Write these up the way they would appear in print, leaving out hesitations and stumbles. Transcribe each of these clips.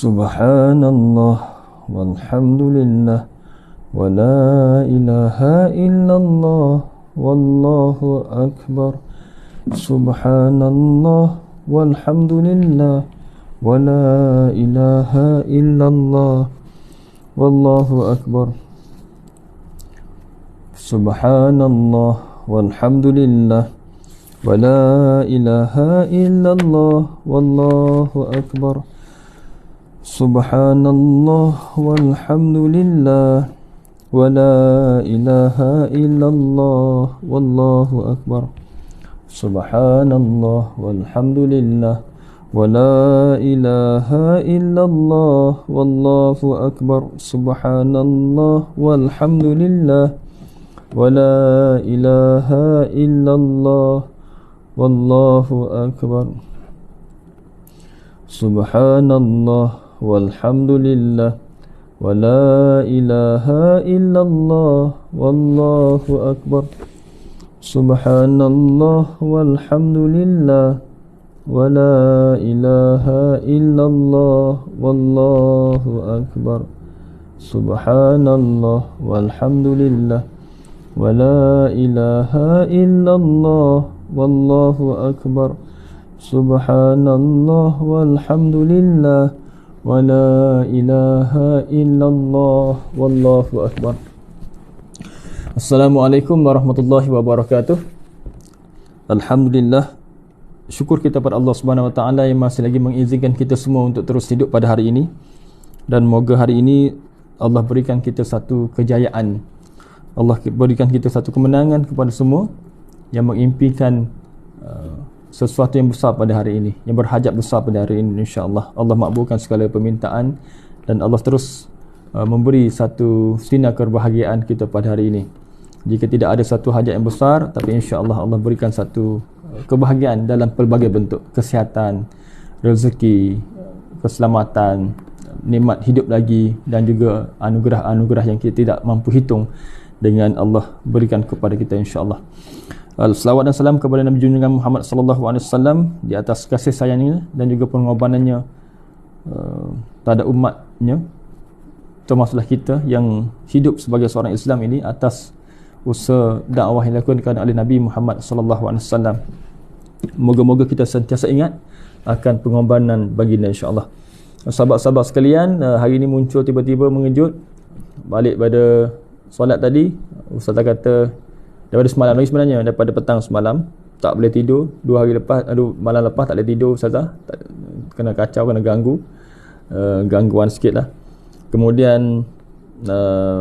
Subhanallah walhamdulillah wa la ilaha illallah wallahu akbar. Subhanallah walhamdulillah wa la ilaha illallah wallahu akbar. Subhanallah walhamdulillah wa la ilaha illallah wallahu akbar. Subhanallah walhamdulillah wa la ilaha illallah wallahu akbar. Subhanallah walhamdulillah wa la ilaha illallah wallahu akbar. Subhanallah walhamdulillah wa la ilaha illallah wallahu akbar. Subhanallah walhamdulillah wa la ilaha illallah wallahu akbar. Subhanallah walhamdulillah wa la ilaha illallah wallahu akbar. Subhanallah walhamdulillah wa la ilaha illallah wallahu akbar. Subhanallah walhamdulillah wa la ilaha illallah wallahu akbar. Assalamualaikum warahmatullahi wabarakatuh. Alhamdulillah, syukur kita pada Allah Subhanahu wa taala yang masih lagi mengizinkan kita semua untuk terus hidup pada hari ini, dan moga hari ini Allah berikan kita satu kejayaan, Allah berikan kita satu kemenangan kepada semua yang mengimpikan sesuatu yang besar pada hari ini, yang berhajat besar pada hari ini. InsyaAllah Allah makbulkan segala permintaan, dan Allah terus memberi satu sinar kebahagiaan kita pada hari ini. Jika tidak ada satu hajat yang besar, tapi insyaAllah Allah berikan satu kebahagiaan dalam pelbagai bentuk: kesihatan, rezeki, keselamatan, nikmat hidup lagi, dan juga anugerah-anugerah yang kita tidak mampu hitung dengan Allah berikan kepada kita insyaAllah. Selawat dan salam kepada Nabi Junjungan Muhammad sallallahu alaihi wasallam di atas kasih sayangnya dan juga pengorbanannya pada umatnya, termasuklah kita yang hidup sebagai seorang Islam ini, atas usaha dakwah yang dilakukan oleh Nabi Muhammad sallallahu alaihi wasallam. Moga-moga kita sentiasa ingat akan pengorbanan baginda insya-Allah. Sahabat-sahabat sekalian, hari ini muncul tiba-tiba mengejut balik pada solat tadi. Ustaz kata daripada semalam lagi, sebenarnya daripada petang semalam tak boleh tidur. 2 hari lepas, malam lepas tak boleh tidur ustazah, kena kacau, kena gangguan sikit lah. Kemudian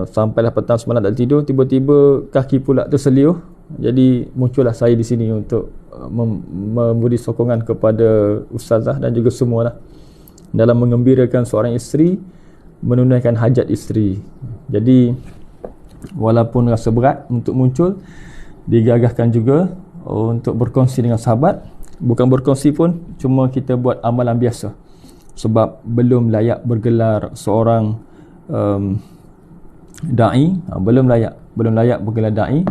sampailah petang semalam tak tidur, tiba-tiba kaki pula terseliuh. Jadi muncullah saya di sini untuk memberi sokongan kepada ustazah dan juga semualah dalam mengembirakan seorang isteri menunaikan hajat isteri. Jadi walaupun rasa berat untuk muncul, digagahkan juga untuk berkongsi dengan sahabat. Bukan berkongsi pun, cuma kita buat amalan biasa, sebab belum layak bergelar seorang da'i, belum layak bergelar da'i,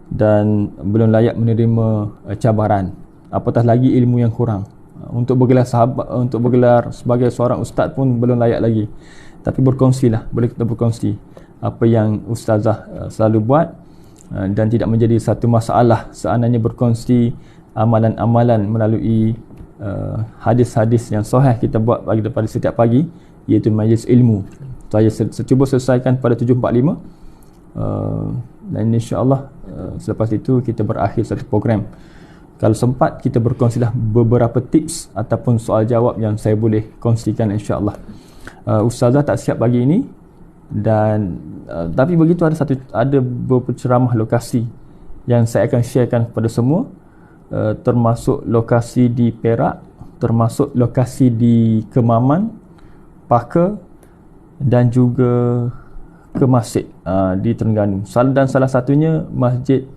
dan belum layak menerima cabaran, apatah lagi ilmu yang kurang. Untuk bergelar sahabat, untuk bergelar sebagai seorang ustaz pun belum layak lagi. Tapi berkongsilah, boleh kita berkongsi apa yang ustazah selalu buat, dan tidak menjadi satu masalah seandainya berkongsi amalan-amalan melalui hadis-hadis yang sahih kita buat pada setiap pagi, iaitu majlis ilmu. Saya cuba selesaikan pada 7.45, dan insya-Allah selepas itu kita berakhir satu program. Kalau sempat kita berkongsilah beberapa tips ataupun soal jawab yang saya boleh kongsikan insya-Allah. Ustazah tak siap pagi ini, dan tapi begitu ada beberapa ceramah lokasi yang saya akan sharekan kepada semua, termasuk lokasi di Perak, termasuk lokasi di Kemaman, Paka, dan juga ke masjid di Terengganu, dan salah satunya masjid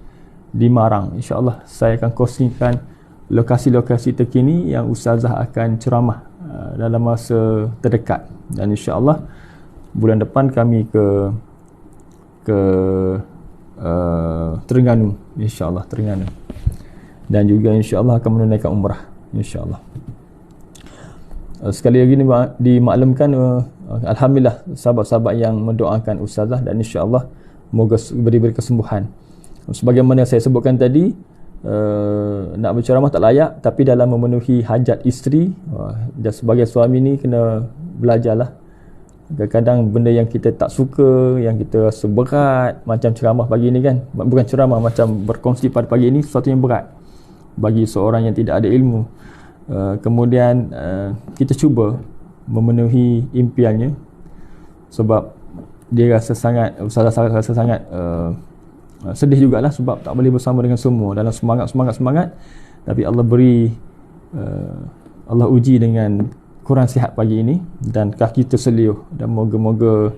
di Marang. InsyaAllah saya akan kongsikan lokasi-lokasi terkini yang ustazah akan ceramah dalam masa terdekat, dan insyaAllah bulan depan kami ke Terengganu, insyaAllah Terengganu, dan juga insyaAllah akan menunaikan umrah insyaAllah. Sekali lagi dimaklumkan, alhamdulillah sahabat-sahabat yang mendoakan ustazah, dan insya-Allah moga beri kesembuhan. Sebagaimana saya sebutkan tadi, nak berceramah tak layak, tapi dalam memenuhi hajat isteri, dan sebagai suami ni kena belajarlah. Kadang-kadang benda yang kita tak suka, yang kita rasa berat, macam ceramah pagi ni kan, bukan ceramah, macam berkongsi pada pagi ni, sesuatu yang berat bagi seorang yang tidak ada ilmu. Kemudian kita cuba memenuhi impiannya, sebab dia rasa sangat, Ustazah rasa sangat sedih jugalah sebab tak boleh bersama dengan semua dalam semangat, tapi Allah beri Allah uji dengan kurang sihat pagi ini dan kaki terseliuh, dan moga-moga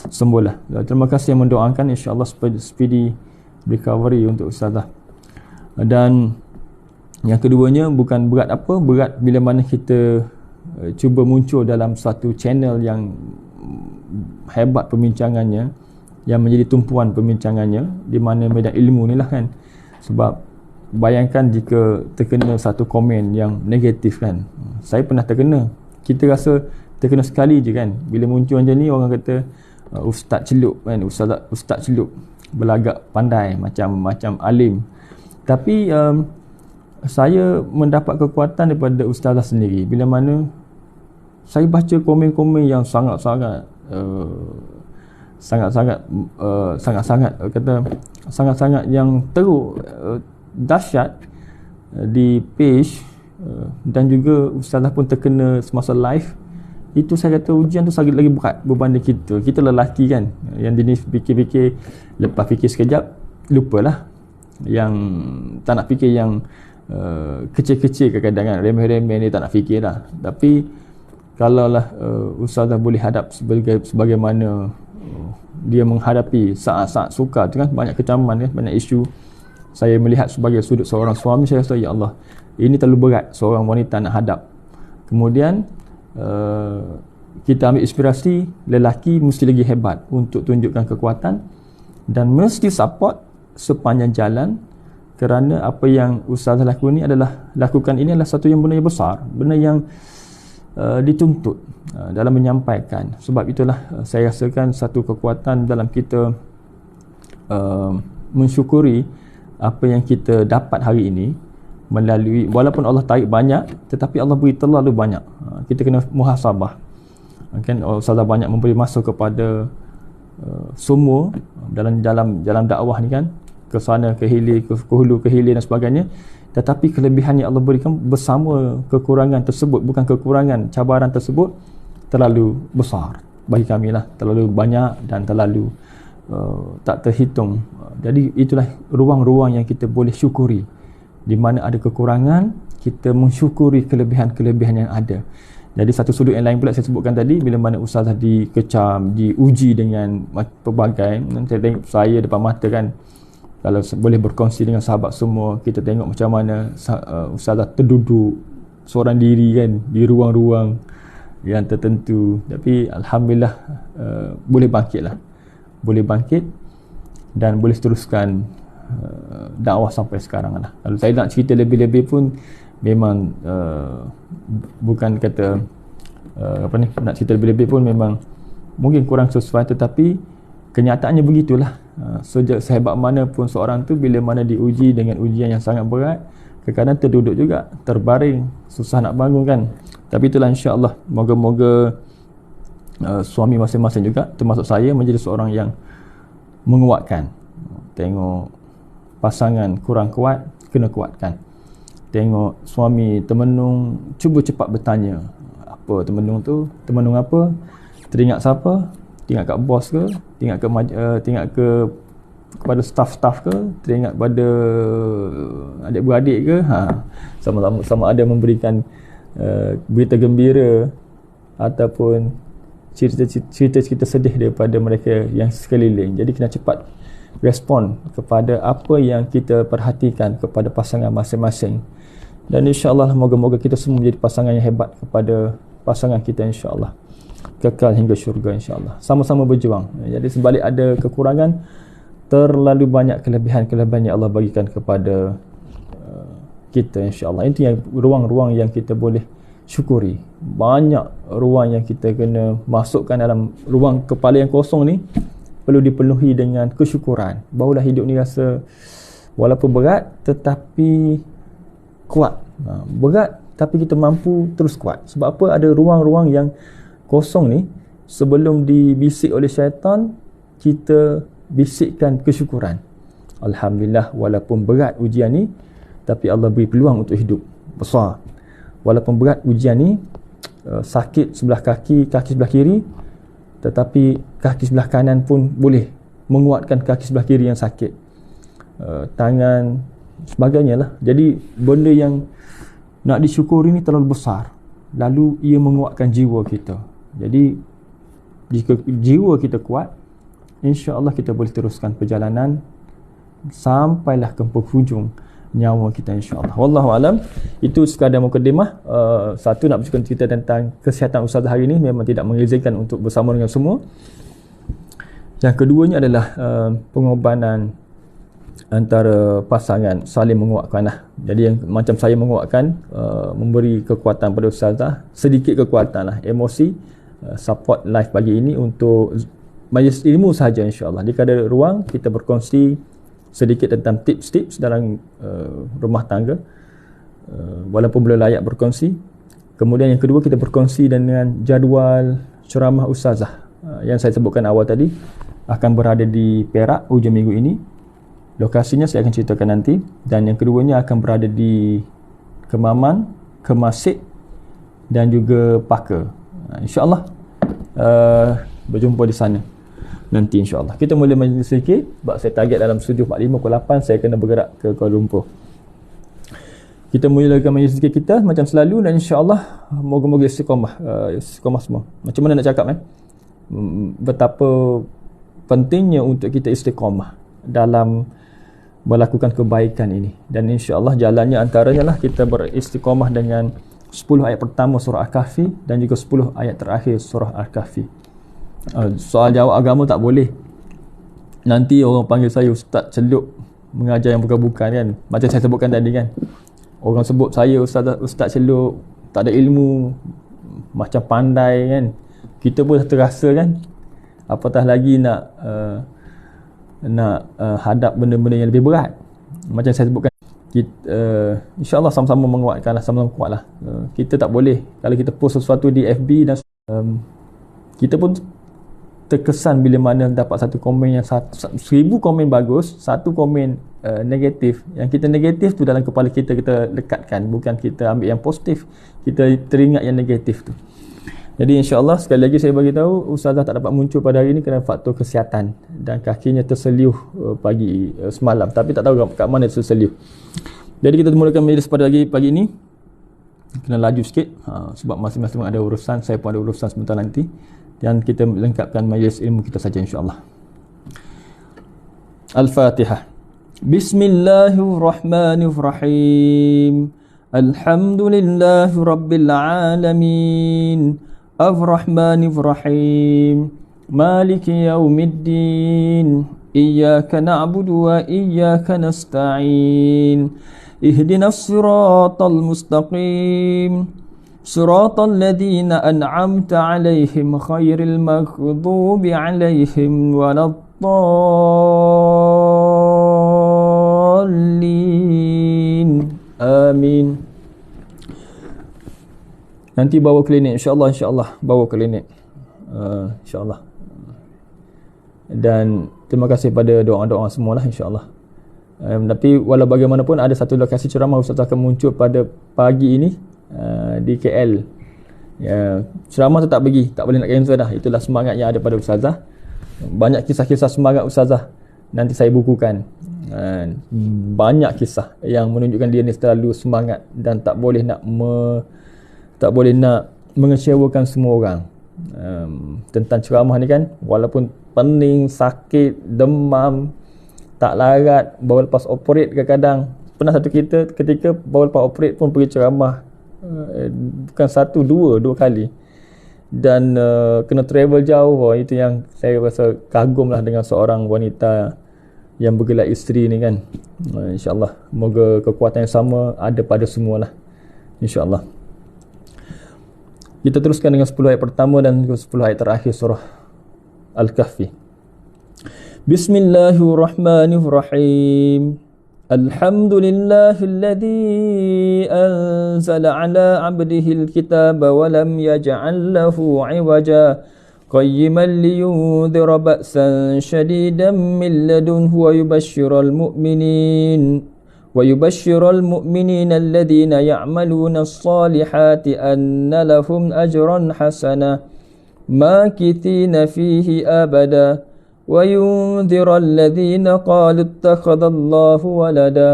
sembuhlah. Terima kasih yang mendoakan, insya-Allah speedy recovery untuk Ustazah. Dan yang keduanya, bukan berat apa, berat bila mana kita cuba muncul dalam satu channel yang hebat perbincangannya, yang menjadi tumpuan perbincangannya, di mana medan ilmu ni lah kan. Sebab bayangkan jika terkena satu komen yang negatif kan, saya pernah terkena. Kita rasa terkena sekali je kan, bila muncul macam ni orang kata ustaz celup kan, ustaz celup, berlagak pandai, macam alim. Tapi saya mendapat kekuatan daripada ustazah sendiri bila mana saya baca komen-komen yang sangat-sangat yang teruk, dahsyat di page, dan juga ustazah pun terkena semasa live. Itu saya kata ujian tu sangat lagi berat berbanding kita lelaki kan, yang jenis fikir-fikir, lepas fikir sekejap lupalah, yang tak nak fikir yang kecil-kecil kadang-kadang kan, remeh-remeh ni tak nak fikir lah. Tapi kalaulah ustazah boleh hadap sebagaimana dia menghadapi saat-saat sukar tu kan, banyak kecaman kan, banyak isu. Saya melihat sebagai sudut seorang suami, saya rasa ya Allah, ini terlalu berat seorang wanita nak hadap. Kemudian kita ambil inspirasi, lelaki mesti lagi hebat untuk tunjukkan kekuatan dan mesti support sepanjang jalan, kerana apa yang ustazah lakukan ini adalah satu yang benda yang besar, benda yang dituntut dalam menyampaikan. Sebab itulah saya rasakan satu kekuatan dalam kita mensyukuri apa yang kita dapat hari ini, melalui, walaupun Allah tarik banyak, tetapi Allah beri terlalu banyak. Kita kena muhasabah kan. Ustazah banyak memberi masa kepada semua dalam dakwah ni kan, ke sana ke hilir, ke hulu ke hilir dan sebagainya. Tetapi kelebihan yang Allah berikan bersama kekurangan tersebut, bukan kekurangan, cabaran tersebut terlalu besar bagi kami lah, terlalu banyak dan terlalu tak terhitung. Jadi itulah ruang-ruang yang kita boleh syukuri. Di mana ada kekurangan, kita mensyukuri kelebihan-kelebihan yang ada. Jadi satu sudut yang lain pula saya sebutkan tadi, bila mana ustazah dikecam, diuji dengan pelbagai, saya tengok saya depan mata kan, kalau boleh berkongsi dengan sahabat semua, kita tengok macam mana ustazah terduduk seorang diri kan, di ruang-ruang yang tertentu. Tapi alhamdulillah boleh bangkit dan boleh teruskan dakwah sampai sekarang lah. Kalau saya nak cerita lebih-lebih pun memang bukan kata nak cerita lebih-lebih pun memang mungkin kurang sesuai, tetapi kenyataannya begitulah. Sejak sehebat mana pun seorang tu, bila mana diuji dengan ujian yang sangat berat, kadang-kadang terduduk juga, terbaring, susah nak bangun kan. Tapi itulah insya-Allah, moga-moga suami masing-masing juga, termasuk saya, menjadi seorang yang menguatkan. Tengok pasangan kurang kuat, kena kuatkan. Tengok suami termenung, cuba cepat bertanya, apa termenung tu, termenung apa, teringat siapa, teringat kat bos ke, teringat kepada staff ke, teringat pada adik-beradik ke, sama ada memberikan berita gembira ataupun cerita-cerita sedih daripada mereka yang sekeliling. Jadi kena cepat respon kepada apa yang kita perhatikan kepada pasangan masing-masing. Dan insya-Allah moga-moga kita semua menjadi pasangan yang hebat kepada pasangan kita, insya-Allah kekal hingga syurga, insya-Allah. Sama-sama berjuang. Jadi sebalik ada kekurangan, terlalu banyak kelebihan-kelebihan yang Allah bagikan kepada kita, insya-Allah. Itu yang ruang-ruang yang kita boleh syukuri. Banyak ruang yang kita kena masukkan dalam ruang kepala yang kosong ni, perlu dipenuhi dengan kesyukuran. Barulah hidup ni rasa walaupun berat tetapi kuat. Berat tapi kita mampu terus kuat. Sebab apa? Ada ruang-ruang yang kosong ni, sebelum dibisik oleh syaitan, kita bisikkan kesyukuran. Alhamdulillah, walaupun berat ujian ni, tapi Allah beri peluang untuk hidup besar. Walaupun berat ujian ni, sakit sebelah kaki sebelah kiri, tetapi kaki sebelah kanan pun boleh menguatkan kaki sebelah kiri yang sakit, tangan sebagainya lah. Jadi benda yang nak disyukuri ni terlalu besar, lalu ia menguatkan jiwa kita. Jadi jika jiwa kita kuat, insya-Allah kita boleh teruskan perjalanan sampailah ke penghujung nyawa kita, insya-Allah. Wallahu alam. Itu sekadar mukadimah. Satu, nak bercerita cerita tentang kesihatan ustaz hari ini, memang tidak mengizinkan untuk bersama dengan semua. Yang keduanya adalah pengorbanan antara pasangan, saling menguatkan lah. Jadi yang macam saya menguatkan, memberi kekuatan pada ustazah, sedikit kekuatan lah, emosi, support live pagi ini untuk majlis ilmu sahaja, insya-Allah. Jika ada ruang, kita berkongsi sedikit tentang tips-tips dalam rumah tangga, walaupun belum layak berkongsi. Kemudian yang kedua, kita berkongsi dengan jadual ceramah ustazah yang saya sebutkan awal tadi, akan berada di Perak hujung minggu ini. Lokasinya saya akan ceritakan nanti. Dan yang keduanya akan berada di Kemaman, Kemasik dan juga Paka. InsyaAllah berjumpa di sana nanti, insyaAllah. Kita mula majlis sedikit, sebab saya target dalam studio 45 pukul 8 saya kena bergerak ke Kuala Lumpur. Kita mulakan majlis sedikit kita macam selalu, dan insyaAllah moga-moga istiqamah, istiqamah semua. Macam mana nak cakap betapa pentingnya untuk kita istiqamah dalam melakukan kebaikan ini. Dan insya-Allah jalannya antaranya lah kita beristiqamah dengan 10 ayat pertama surah Al-Kahfi dan juga 10 ayat terakhir surah Al-Kahfi. Soal jawab agama tak boleh. Nanti orang panggil saya ustaz celup, mengajar yang bukan-bukan kan. Macam saya sebutkan tadi kan. Orang sebut saya ustaz celup, tak ada ilmu, macam pandai kan. Kita pun terasa kan. Apatah lagi nak hadap benda-benda yang lebih berat. Macam saya sebutkan, kita insya-Allah sama-sama menguatkanlah, sama-sama kuatlah. Kita tak boleh kalau kita post sesuatu di FB dan kita pun terkesan bila mana dapat satu komen yang 1000 komen bagus, satu komen negatif. Yang kita negatif tu dalam kepala kita lekatkan, bukan kita ambil yang positif, kita teringat yang negatif tu. Jadi insya-Allah sekali lagi saya bagi tahu, ustazah tak dapat muncul pada hari ini kerana faktor kesihatan dan kakinya terseliuh pagi semalam, tapi tak tahu kat mana terseliuh. Jadi kita mulakan majlis pada pagi ini. Kena laju sikit sebab masing-masing ada urusan, saya pun ada urusan sebentar nanti, dan kita lengkapkan majlis ilmu kita saja, insya-Allah. Al-Fatihah. Bismillahirrahmanirrahim. Alhamdulillahi rabbil alamin. Ar-Rahmanir-Rahim. Maliki yaumiddin. Iyyaka na'budu wa iyyaka nasta'in. Ihdinas siratal mustaqim. Siratal ladzina an'amta 'alaihim ghairil maghdubi 'alaihim waladdallin. Amin. Nanti bawa klinik, insya-Allah bawa klinik, insya-Allah. Dan terima kasih pada doa-doa semualah, insya-Allah. Tapi walau bagaimanapun, ada satu lokasi ceramah ustaz akan muncul pada pagi ini di KL. Ceramah tetap pergi, tak boleh nak cancel dah. Itulah semangat yang ada pada ustazah. Banyak kisah-kisah semangat ustazah nanti saya bukukan. Banyak kisah yang menunjukkan dia ni selalu semangat dan tak boleh nak mengecewakan semua orang. Tentang ceramah ni kan, walaupun pening, sakit, demam, tak larat, baru lepas operate kadang-kadang. Pernah satu ketika baru lepas operate pun pergi ceramah, bukan satu, dua kali, dan kena travel jauh. Itu yang saya rasa kagum lah dengan seorang wanita yang bergelar isteri ni kan. InsyaAllah moga kekuatan yang sama ada pada semualah, InsyaAllah. Kita teruskan dengan 10 ayat pertama dan 10 ayat terakhir surah Al-Kahfi. Bismillahirrahmanirrahim. Alhamdulillahilladzi anzala ala 'abdihil kitaba wa lam yaj'al lahu 'iwaja qayyiman liyunzira ba'san shadidan min ladunhu wa yubashshiral mu'minin alladhina ya'maluna as-salihati anna lahum ajran hasana makithina fihi abada وينذر الذين قالوا اتخذ الله ولدا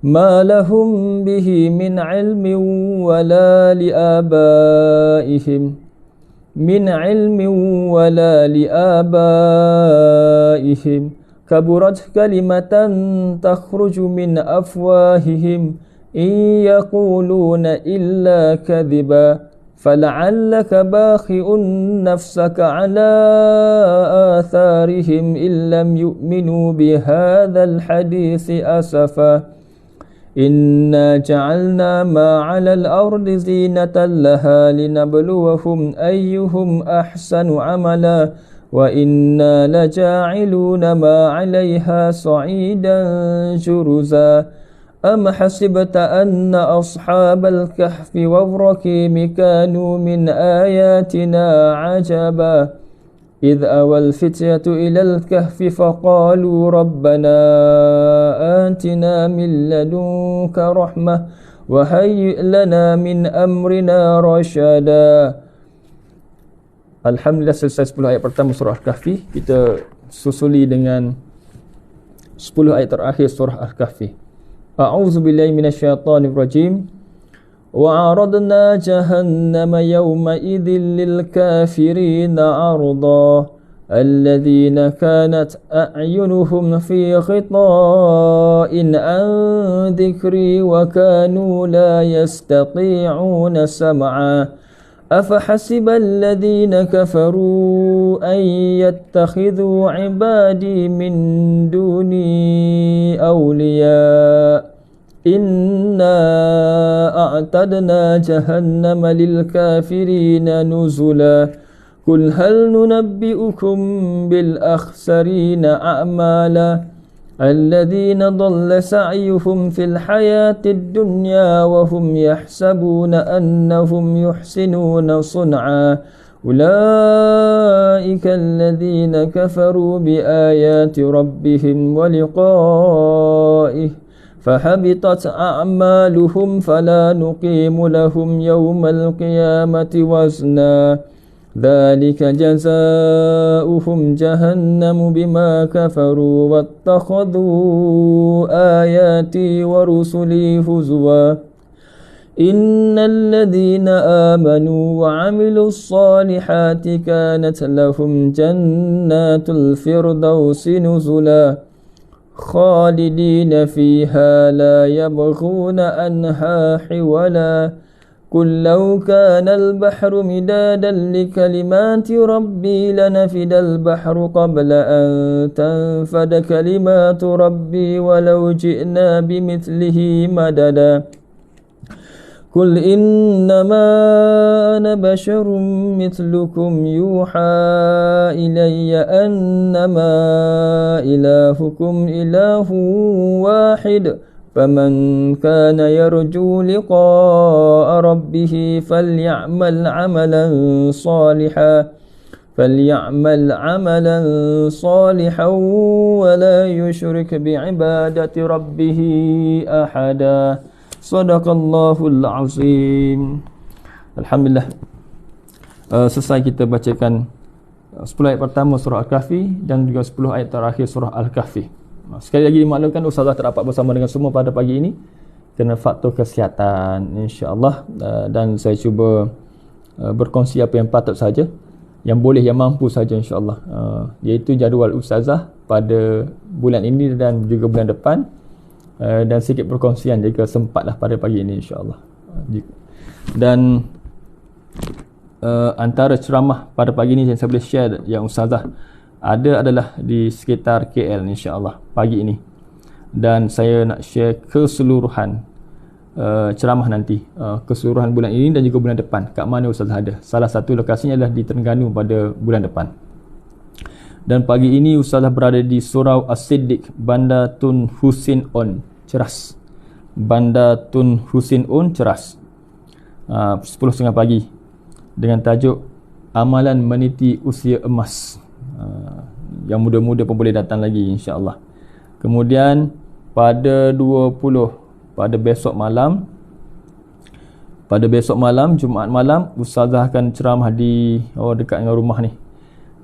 ما لهم به من علم ولا لآبائهم كبرت كلمة تخرج من أفواههم إن يقولون إلا كذبا فلعلك باخع نفسك على آثارهم إن لم يؤمنوا بهذا الحديث أسفا إنا جعلنا ما على الأرض زينة لها لنبلوهم أيهم أحسن عملا وإنا لجاعلون ما عليها صعيدا جرزا أم حسبت أن أصحاب الكهف والرقيم كانوا من آياتنا عجبا إذ أوى الفتية إلى الكهف فقالوا ربنا آتنا من لدنك رحمة وهيئ لنا من أمرنا رشدا. Alhamdulillah, selesai 10 ayat pertama surah Al-Kahfi. Kita susuli dengan 10 ayat terakhir surah Al-Kahfi. أعوذ بالله من الشيطان الرجيم وعرضنا جهنم يومئذ للكافرين عرضا الذين كانت أعينهم في غطاء عن ذكري وكانوا لا يستطيعون سمعا أفحسب الذين كفروا أن يتخذوا عبادي من دوني أولياء إنا أعتدنا جهنم للكافرين نزلا قل هل ننبئكم بالأخسرين أعمالا الذين ضل سعيهم في الحياة الدنيا وهم يحسبون أنهم يحسنون صنعا أولئك الذين كفروا بآيات ربهم ولقائه فحبطت أعمالهم فلا نقيم لهم يوم القيامة وزنا ذلك جزاؤهم جهنم بما كفروا واتخذوا آياتي ورسلي هزوا إن الذين آمنوا وعملوا الصالحات كانت لهم جنات الفردوس نزلا خالدين فيها لا يبغون عنها حولا قل لو كان البحر مدادا لكلمات ربي لنفد البحر قبل أن تنفد كلمات ربي ولو جئنا بمثله مددا قل إنما أنا بشر مثلكم يوحى إلي أنما إلهكم إله واحد فمن كان يرجو لقاء ربه فليعمل عملا صالحا ولا يشرك بعبادة ربه أحدا صدق الله العظيم. Alhamdulillah, selesai kita bacakan 10 ayat pertama surah Al-Kahfi dan juga 10 ayat terakhir surah Al-Kahfi. Sekali lagi dimaklumkan, Ustazah terdapat bersama dengan semua pada pagi ini kerana faktor kesihatan, insya-Allah, dan saya cuba berkongsi apa yang patut saja, yang boleh, yang mampu saja, insya-Allah, iaitu jadual Ustazah pada bulan ini dan juga bulan depan, dan sikit perkongsian jika sempatlah pada pagi ini, insya-Allah. Dan antara ceramah pada pagi ini yang saya boleh share yang Ustazah ada adalah di sekitar KL, insya-Allah, pagi ini. Dan saya nak share keseluruhan ceramah nanti keseluruhan bulan ini dan juga bulan depan. Kat mana Ustazah ada? Salah satu lokasinya adalah di Terengganu pada bulan depan. Dan pagi ini Ustazah berada di Surau As-Siddiq, Bandar Tun Husin On, Ceras. Bandar Tun Husin On, Ceras. 10.30 pagi dengan tajuk Amalan Meniti Usia Emas. Yang muda-muda pun boleh datang lagi, insya-Allah. Kemudian pada 20, pada besok malam Jumaat malam, Ustazah akan ceramah di dekat dengan rumah ni,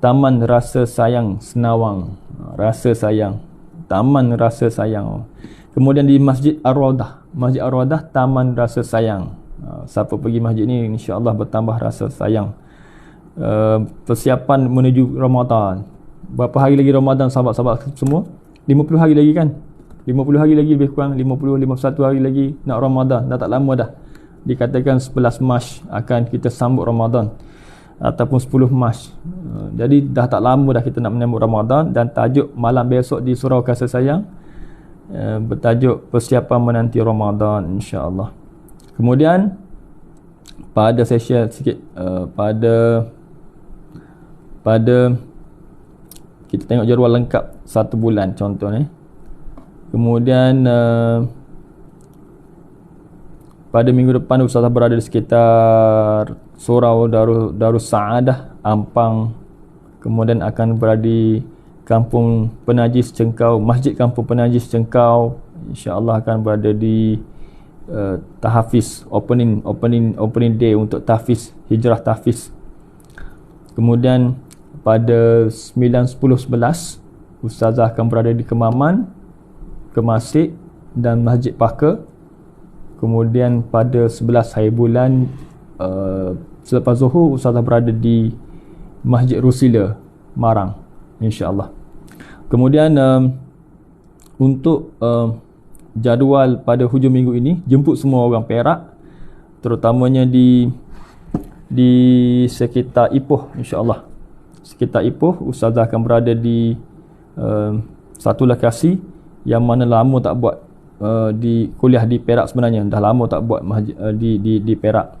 Taman Rasa Sayang Senawang. Rasa Sayang, Taman Rasa Sayang. Kemudian di Masjid Ar-Radah, Taman Rasa Sayang. Siapa pergi masjid ni, insya-Allah bertambah rasa sayang. Persiapan menuju Ramadan. Berapa hari lagi Ramadan sahabat-sahabat semua? 50 hari lagi kan? 50 hari lagi lebih kurang, 51 hari lagi nak Ramadan. Dah tak lama dah. Dikatakan 11 Mac akan kita sambut Ramadan, ataupun 10 Mac. Jadi dah tak lama dah kita nak menyambut Ramadan. Dan tajuk malam besok di Surau Kasih Sayang bertajuk Persiapan Menanti Ramadan, insya-Allah. Kemudian pada sesi sikit pada kita tengok jadual lengkap 1 bulan contoh ni. Kemudian pada minggu depan Ustazah berada di sekitar Surau Darus Saadah, Ampang. Kemudian akan berada di Kampung Penajis Cengkau, Masjid Kampung Penajis Cengkau. InsyaAllah akan berada di tahfiz, opening day untuk tahfiz, hijrah tahfiz. Kemudian pada 9, 10, 11 Ustazah akan berada di Kemaman, Kemasik dan Masjid Paka. Kemudian pada 11 hari bulan selepas Zuhur, Ustazah berada di Masjid Rusila, Marang, insya-Allah. Kemudian untuk jadual pada hujung minggu ini, jemput semua orang Perak, terutamanya di sekitar Ipoh, insya-Allah. Sekitar Ipoh, Ustazah akan berada di satu lokasi yang mana lama tak buat di kuliah di Perak sebenarnya. Dah lama tak buat di Perak.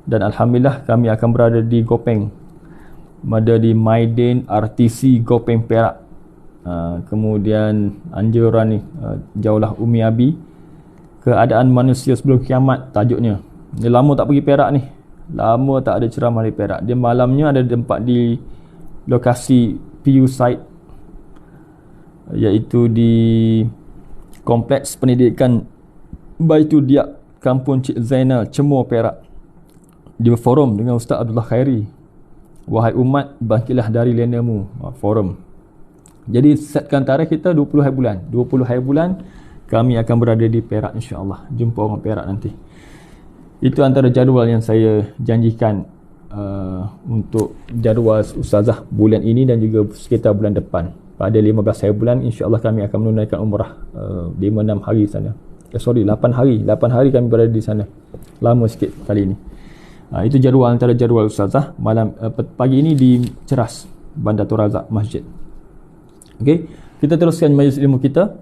Dan alhamdulillah kami akan berada di Gopeng. Ada di Maiden RTC Gopeng Perak. Kemudian anjuran ni, jauhlah Umi Abi, keadaan manusia sebelum kiamat tajuknya. Dia lama tak pergi Perak ni, lama tak ada ceramah di Perak. Dia malamnya ada tempat di lokasi PU site, iaitu di Kompleks Pendidikan Baitul Diak, Kampung Cik Zainal, Cemor, Perak. Dia berforum dengan Ustaz Abdullah Khairi. Wahai umat, bangkitlah dari lenamu. Forum. Jadi setkan tarikh kita 20 hari bulan. 20 hari bulan kami akan berada di Perak, insya-Allah. Jumpa orang Perak nanti. Itu antara jadual yang saya janjikan untuk jadual Ustazah bulan ini dan juga sekitar bulan depan. Pada 15 hari bulan, insya-Allah kami akan menunaikan umrah 5-6 hari sana. 8 hari. 8 hari kami berada di sana. Lama sikit kali ini. Itu jadual, antara jadual Ustazah malam pagi ini di Ceras, Bandar Tun Razak Masjid. Okey, kita teruskan majlis ilmu kita.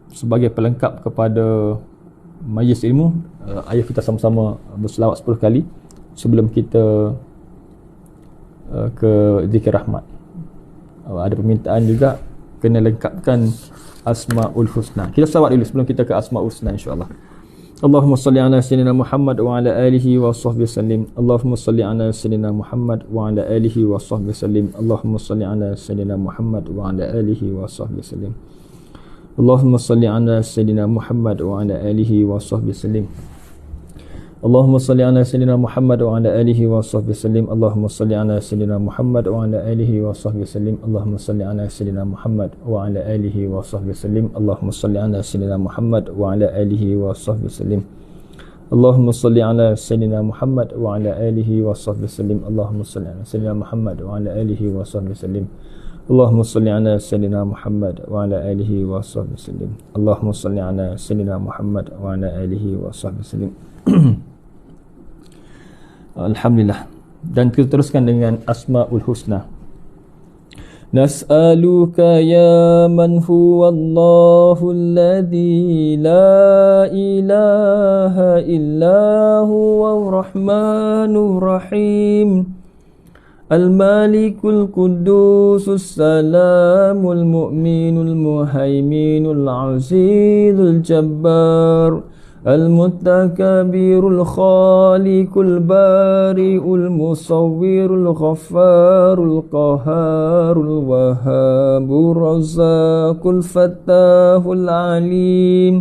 Sebagai pelengkap kepada majlis ilmu, ayuh kita sama-sama berselawat 10 kali sebelum kita ke zikir rahmat. Ada permintaan juga kena lengkapkan Asmaul Husna. Kita selawat dulu sebelum kita ke Asmaul Husna, insya-Allah. Allahumma salli ala sayyidina Muhammad wa ala alihi wa sahbihi sallim. Allahumma salli ala sayyidina Muhammad wa ala alihi wa sahbihi sallim. Allahumma salli ala sayyidina Muhammad wa ala alihi wa sahbihi sallim. Allahumma salli ala sayyidina Muhammad wa ala alihi wa sahbihi sallim. Allahumma salli ala sayyidina Muhammad wa ala alihi wa sahbihi sallim. Allahumma salli ala sayyidina Muhammad wa ala alihi wa sahbihi sallim. Allahumma salli ala sayyidina Muhammad wa ala alihi wa sahbihi sallim. Allahumma salli ala sayyidina Muhammad wa ala alihi wa sahbihi sallim. Allahumma salli ala sayyidina Muhammad wa ala alihi wa sahbihi sallim. Allahumma salli ala sayyidina Muhammad wa ala alihi wa sahbihi sallim. Allahumma salli ala sayyidina Muhammad wa ala alihi wa sahbihi sallim. Allahumma salli ala sayyidina Muhammad wa ala alihi wa sahbihi sallim. Alhamdulillah. Dan kita teruskan dengan Asmaul Husna. نسألك يا من هو الله الذي لا إله إلا هو الرحمن الرحيم المالك القدوس السلام المؤمن المهيمن العزيز الجبار المتكبر الخالق البارئ المصور الغفار القهار الوهاب الرزاق الفتاح العليم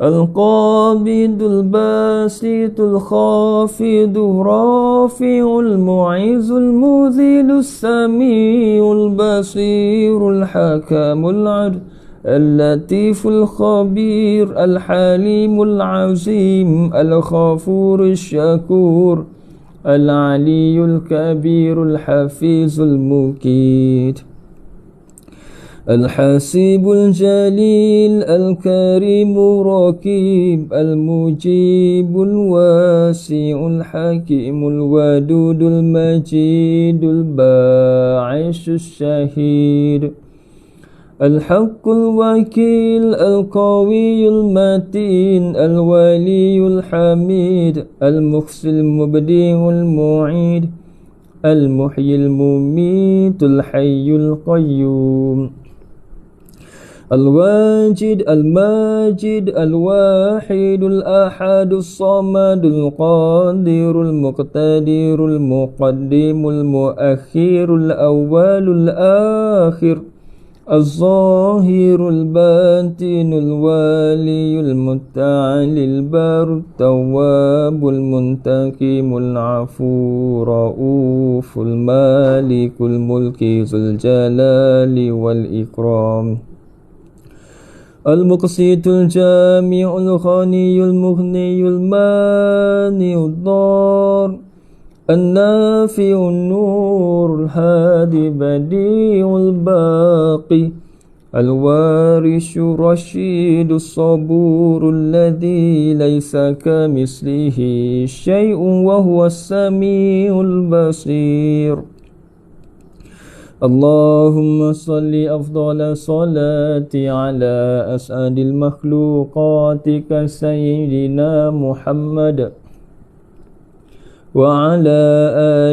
القابض الباسط الخافض الرافع المعز المذل السميع البصير الحكم العدل اللطيف الخبير الحليم العظيم الغفور الشكور العلي الكبير الحفيظ المقيت الحسيب الجليل الكريم الرقيب المجيب الواسع الحكيم الودود المجيد الباعث الشهيد الحق الوكيل القوي المتين الولي الحميد المحصي المبدع المعيد المحيي المميت الحي القيوم الواجد الماجد الواحد الأحد الصمد القادر المقتدر المقدم المؤخر الأول الآخر الظاهر الباطن الوالي المتعالي البر التواب المنتقم العفو رؤوف المالك الملك ذو الجلال والإكرام المقسط الجامع الغني المغني المانع الضار النافع النور الهادي بديع الباقي الوارث الرشيد الصبور الذي ليس كمثله شيء وهو السميع البصير اللهم صل أفضل صلاة على أسعد المخلوقات كسيدنا محمد وعلى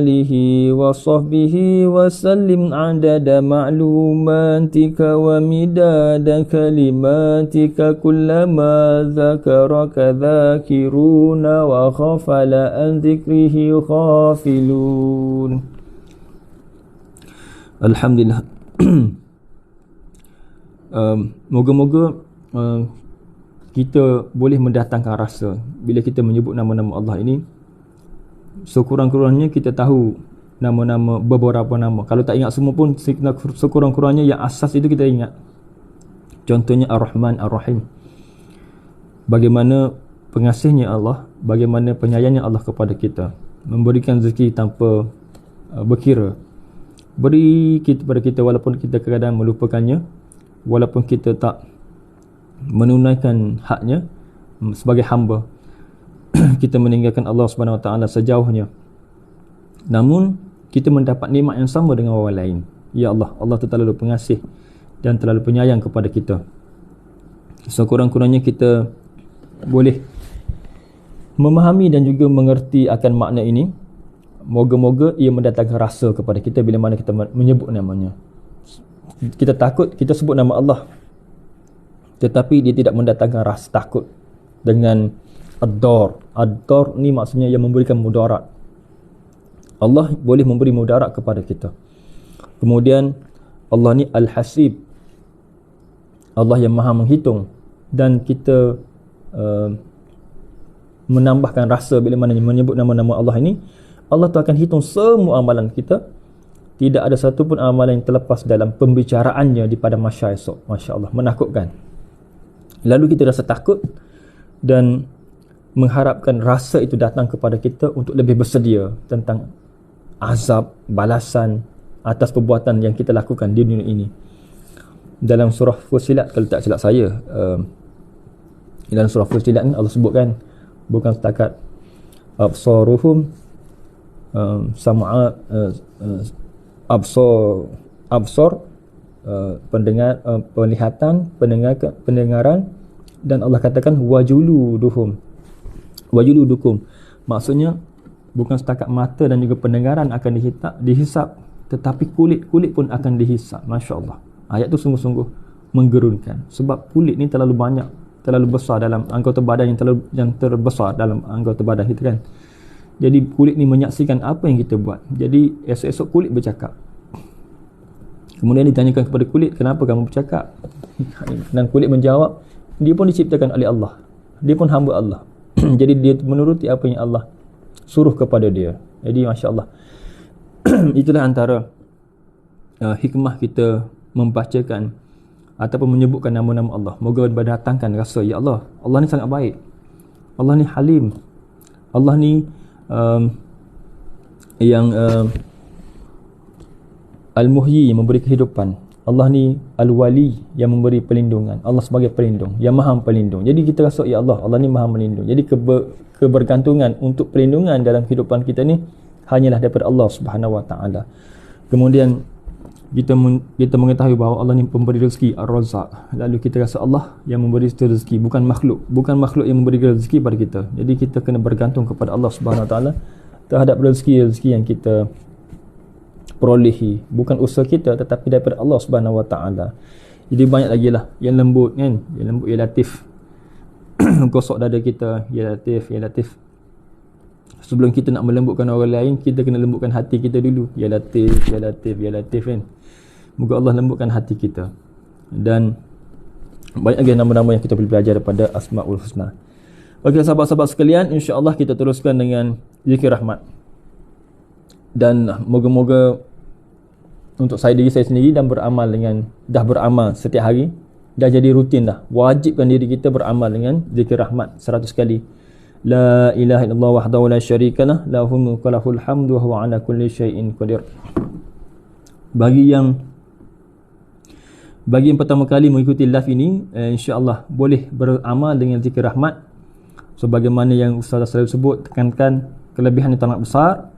آله وصحبه وسلم عدد معلوماتك ومداد كلماتك كلما ذكرك ذاكرون وغفل عن ذكره غافلون. Alhamdulillah. Moga-moga kita boleh mendatangkan rasa bila kita menyebut nama-nama Allah ini. Sekurang-kurangnya kita tahu nama-nama, beberapa nama. Kalau tak ingat semua pun sekurang-kurangnya yang asas itu kita ingat. Contohnya Ar-Rahman Ar-Rahim. Bagaimana pengasihnya Allah, bagaimana penyayangnya Allah kepada kita, memberikan rezeki tanpa berkira, beri kepada kita walaupun kita kadang melupakannya, walaupun kita tak menunaikan haknya sebagai hamba. Kita meninggalkan Allah Subhanahu Wa Taala sejauhnya, namun kita mendapat nikmat yang sama dengan orang lain. Ya Allah, Allah tu terlalu pengasih dan terlalu penyayang kepada kita. Sekurang-kurangnya kita boleh memahami dan juga mengerti akan makna ini. Moga-moga ia mendatangkan rasa kepada kita bila mana kita menyebut namanya. Kita takut, kita sebut nama Allah, tetapi dia tidak mendatangkan rasa takut dengan ad-dar. Ad-dar ni maksudnya yang memberikan mudarat. Allah boleh memberi mudarat kepada kita. Kemudian Allah ni Al-Hasib, Allah yang maha menghitung. Dan kita menambahkan rasa bila mana menyebut nama-nama Allah ini, Allah tu akan hitung semua amalan kita. Tidak ada satu pun amalan yang terlepas dalam pembicaraannya di pada mahsyar esok. Masya Allah, menakutkan. Lalu kita rasa takut dan mengharapkan rasa itu datang kepada kita untuk lebih bersedia tentang azab, balasan atas perbuatan yang kita lakukan di dunia ini. Dalam surah Fussilat, kalau tak silap saya, dalam surah Fussilat ni Allah sebutkan, bukan setakat absaruhum sam'a absar absar, penglihatan, pendengaran, dan Allah katakan wajuluduhum. Maksudnya bukan setakat mata dan juga pendengaran akan dihisap, tetapi kulit pun akan dihisap. Masya-Allah. Ayat tu sungguh-sungguh menggerunkan, sebab kulit ni terlalu banyak, terlalu besar dalam anggota badan yang terbesar dalam anggota badan kita kan. Jadi kulit ni menyaksikan apa yang kita buat. Jadi esok-esok kulit bercakap. Kemudian ditanyakan kepada kulit, kenapa kamu bercakap? Dan kulit menjawab, dia pun diciptakan oleh Allah, dia pun hamba Allah. Jadi dia menuruti apa yang Allah suruh kepada dia. Jadi masya-Allah. Itulah antara hikmah kita membacakan ataupun menyebutkan nama-nama Allah. Moga berdatangkan rasa, ya Allah, Allah ni sangat baik, Allah ni halim, Allah ni yang Al-Muhyi, yang memberi kehidupan, Allah ni Al-Wali, yang memberi perlindungan, Allah sebagai pelindung, yang maha pelindung. Jadi kita rasa, ya Allah, Allah ni maha melindung. Jadi kebergantungan untuk perlindungan dalam kehidupan kita ni hanyalah daripada Allah Subhanahu Wa Taala. Kemudian kita mengetahui bahawa Allah ni pemberi rezeki, Ar-Razzaq. Lalu kita rasa Allah yang memberi rezeki, bukan makhluk yang memberi rezeki pada kita. Jadi kita kena bergantung kepada Allah Subhanahu Wa Taala terhadap rezeki yang kita perolehi, bukan usaha kita tetapi daripada Allah Subhanahu Wa Taala. Jadi banyak lagi lah yang lembut kan, yang lembut, ya Latif. Gosok dada kita, ya Latif, ya Latif. Sebelum kita nak melembutkan orang lain, kita kena lembutkan hati kita dulu. Ya Latif, ya Latif, ya Latif kan. Moga Allah lembutkan hati kita. Dan banyak lagi nama-nama yang kita boleh belajar daripada Asmaul Husna. Okey sahabat-sahabat sekalian, insya-Allah kita teruskan dengan zikir rahmat. Dan moga-moga untuk diri saya sendiri dan beramal dengan, dah beramal setiap hari, dah jadi rutin dah. Wajibkan diri kita beramal dengan zikir rahmat 100 kali. La ilaha illallah wahdahu la syarikalah, lahul mulku wa lahul hamdu wa huwa ala kulli syai'in qadir. Bagi yang pertama kali mengikuti live ini, insya-Allah boleh beramal dengan zikir rahmat sebagaimana yang Ustaz selalu sebut, tekankan kelebihan yang sangat besar.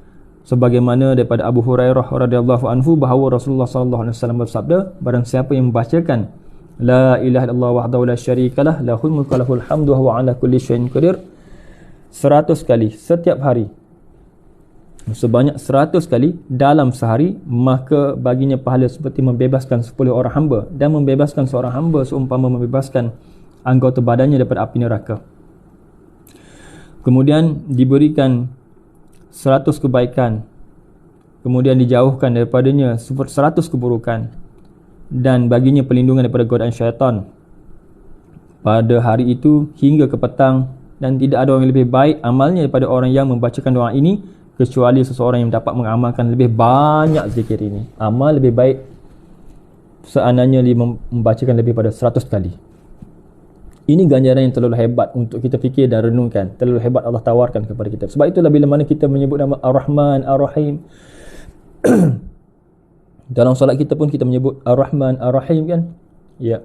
Sebagaimana daripada Abu Hurairah radhiyallahu anhu bahawa Rasulullah sallallahu alaihi wasallam bersabda, barang siapa yang membacakan la ilaha illallah wahdahu la syarikalah, lahul mulku wa lahul hamdu wa huwa ala kulli syai'in qadir 100 kali setiap hari, sebanyak 100 kali dalam sehari, maka baginya pahala seperti membebaskan 10 orang hamba, dan membebaskan seorang hamba seumpama membebaskan anggota badannya daripada api neraka. Kemudian diberikan 100 kebaikan, kemudian dijauhkan daripadanya 100 keburukan, dan baginya perlindungan daripada godaan syaitan pada hari itu hingga ke petang. Dan tidak ada orang yang lebih baik amalnya daripada orang yang membacakan doa ini, kecuali seseorang yang dapat mengamalkan lebih banyak zikir ini. Amal lebih baik seandainya membacakan lebih pada 100 kali. Ini ganjaran yang terlalu hebat untuk kita fikir dan renungkan. Terlalu hebat Allah tawarkan kepada kita. Sebab itulah bila mana kita menyebut nama Ar-Rahman, Ar-Rahim, dalam solat kita pun kita menyebut Ar-Rahman, Ar-Rahim kan. Ya,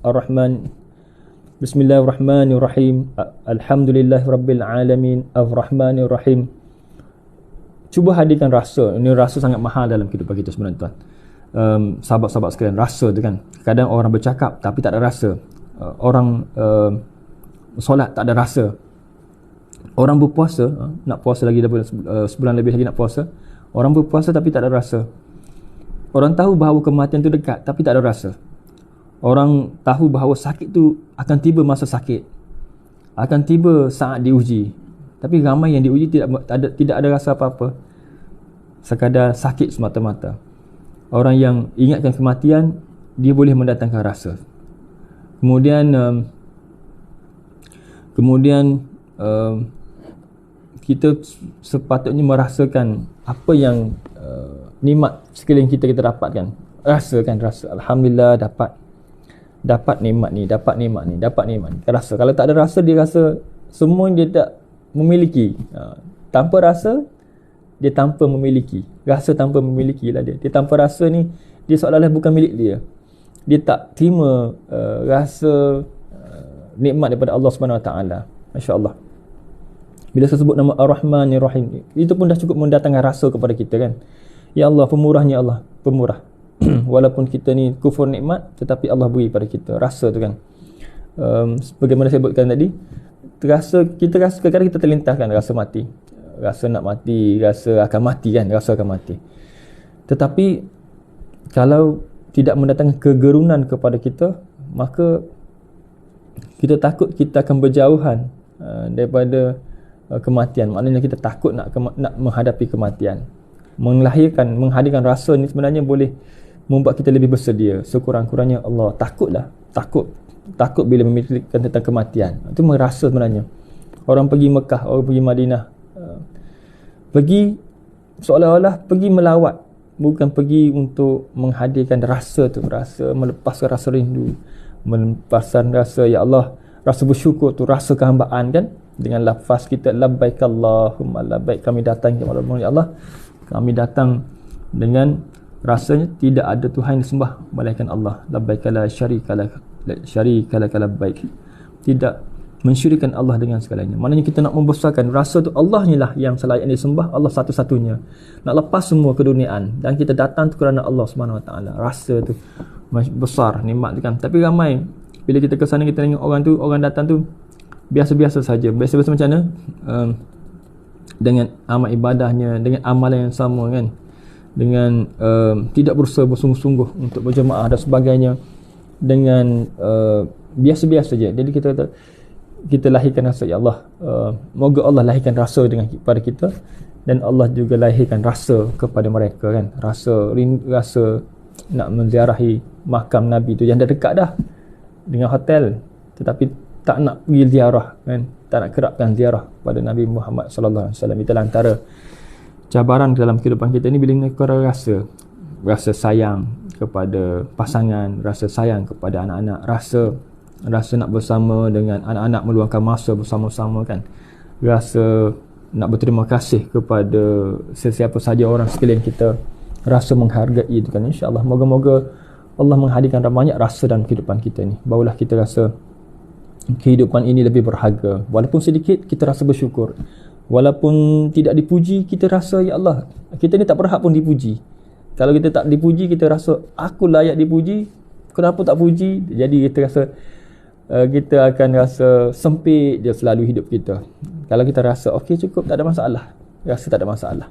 Ar-Rahman, Bismillahirrahmanirrahim, Alhamdulillahirabbil alamin, Ar-Rahmanir Rahim. Cuba hadirkan rasa. Ini rasa sangat mahal dalam kehidupan kita sebenarnya tuan. Sahabat-sahabat sekalian, rasa tu kan. Kadang orang bercakap tapi tak ada rasa. Orang solat tak ada rasa. Orang berpuasa, nak puasa lagi daripada sebulan lebih lagi nak puasa. Orang berpuasa tapi tak ada rasa. Orang tahu bahawa kematian tu dekat tapi tak ada rasa. Orang tahu bahawa sakit tu akan tiba masa sakit, akan tiba saat diuji, tapi ramai yang diuji tidak ada rasa apa-apa, sekadar sakit semata-mata. Orang yang ingatkan kematian, dia boleh mendatangkan rasa. Kemudian kita sepatutnya merasakan apa yang nikmat sekeliling kita dapatkan. Rasakan rasa, alhamdulillah dapat nikmat ni, dapat nikmat ni. Rasa. Kalau tak ada rasa, dia rasa semua dia tak memiliki. Tanpa rasa, dia tanpa memiliki. Rasa tanpa memiliki lah dia. Dia tanpa rasa ni, dia seolah-olah bukan milik dia. Dia tak terima rasa nikmat daripada Allah Subhanahu Wa Taala. Masya-Allah. Bila saya sebut nama Ar-Rahmanir Rahim, itu pun dah cukup mendatangkan rasa kepada kita kan. Ya Allah, pemurahnya Allah, pemurah. Walaupun kita ni kufur nikmat, tetapi Allah beri pada kita rasa tu kan. Bagaimana saya sebutkan tadi, kita rasa kadang-kadang kita terlintaskan rasa mati, rasa nak mati, rasa akan mati kan, rasa akan mati. Tetapi kalau tidak mendatangkan kegerunan kepada kita, maka kita takut kita akan berjauhan daripada kematian. Maknanya kita takut nak menghadapi kematian. Menghadirkan rasa ni sebenarnya boleh membuat kita lebih bersedia. Sekurang-kurangnya Allah takut bila memikirkan tentang kematian. Itu merasa sebenarnya. Orang pergi Mekah, orang pergi Madinah, pergi seolah-olah pergi melawat, bukan pergi untuk menghadirkan rasa tu, rasa melepaskan rasa rindu, melepaskan rasa ya Allah, rasa bersyukur tu, rasa kehambaan kan, dengan lafaz kita labbaik Allahumma labbaik, kami datang kepada ya Allah, kami datang dengan rasanya tidak ada Tuhan yang disembah melainkan Allah, labbaik la syarika lak labbaik, tidak mensyirikkan Allah dengan segalanya. Maknanya kita nak membesarkan rasa tu, Allah ni lah yang selayak disembah, Allah satu-satunya. Nak lepas semua keduniaan dan kita datang tu kerana Allah Subhanahu Wa Taala. Rasa tu besar nikmat tu kan. Tapi ramai bila kita ke sana, kita tengok orang datang tu biasa-biasa saja. Biasa-biasa macam mana? Dengan amal ibadahnya, dengan amalan yang sama kan. Dengan tidak berusaha bersungguh-sungguh untuk berjemaah dan sebagainya. Dengan biasa-biasa saja. Jadi kita lahirkan rasa ya Allah, moga Allah lahirkan rasa kepada kita, dan Allah juga lahirkan rasa kepada mereka kan, rasa nak menziarahi makam Nabi tu yang dah dekat dah dengan hotel, tetapi tak nak pergi ziarah kan, tak nak kerapkan ziarah pada Nabi Muhammad sallallahu alaihi wasallam. Itulah antara cabaran dalam kehidupan kita ni, bila kita rasa sayang kepada pasangan, rasa sayang kepada anak-anak, rasa nak bersama dengan anak-anak, meluangkan masa bersama-sama kan, rasa nak berterima kasih kepada sesiapa saja orang sekeliling kita, rasa menghargai itu kan. InsyaAllah moga-moga Allah menghadirkan banyak rasa dalam kehidupan kita ni, barulah kita rasa kehidupan ini lebih berharga. Walaupun sedikit, kita rasa bersyukur. Walaupun tidak dipuji, kita rasa ya Allah, kita ni tak berhak pun dipuji. Kalau kita tak dipuji, kita rasa aku layak dipuji, kenapa tak puji? Jadi kita rasa kita akan rasa sempit dia selalu hidup kita. Kalau kita rasa okey cukup, tak ada masalah, rasa tak ada masalah,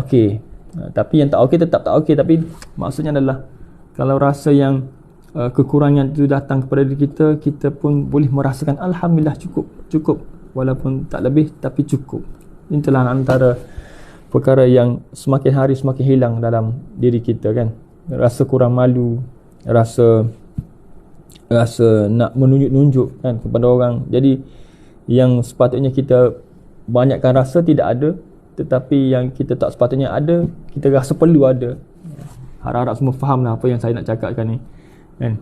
okey. Tapi yang tak okey tetap tak okey. Tapi maksudnya adalah kalau rasa yang kekurangan itu datang kepada diri kita, kita pun boleh merasakan alhamdulillah cukup, walaupun tak lebih tapi cukup. Itulah antara perkara yang semakin hari semakin hilang dalam diri kita kan. Rasa kurang malu, rasa nak menunjuk-nunjuk kan kepada orang. Jadi yang sepatutnya kita banyakkan rasa tidak ada, tetapi yang kita tak sepatutnya ada, kita rasa perlu ada. Harap-harap semua faham lah apa yang saya nak cakapkan ni kan.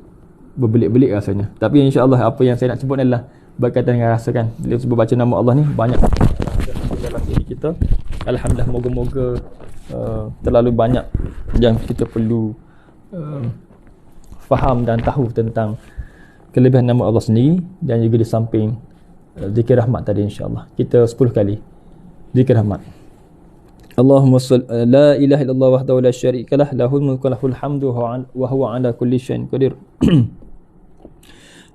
Berbelik-belik rasanya, tapi insya-Allah apa yang saya nak sebut adalah berkaitan dengan rasa kan. Bila sebut baca nama Allah ni, banyak dalam diri kita. Alhamdulillah, moga-moga terlalu banyak yang kita perlu faham dan tahu tentang kelebihan nama Allah sendiri, dan juga di samping zikir rahmat tadi. insya-Allah kita 10 kali zikir rahmat. Allahumma salli la ilaha illallah wahdahu la syarikalah, lahul mulku wa lahul hamdu wa huwa ala kulli syai'in qadir.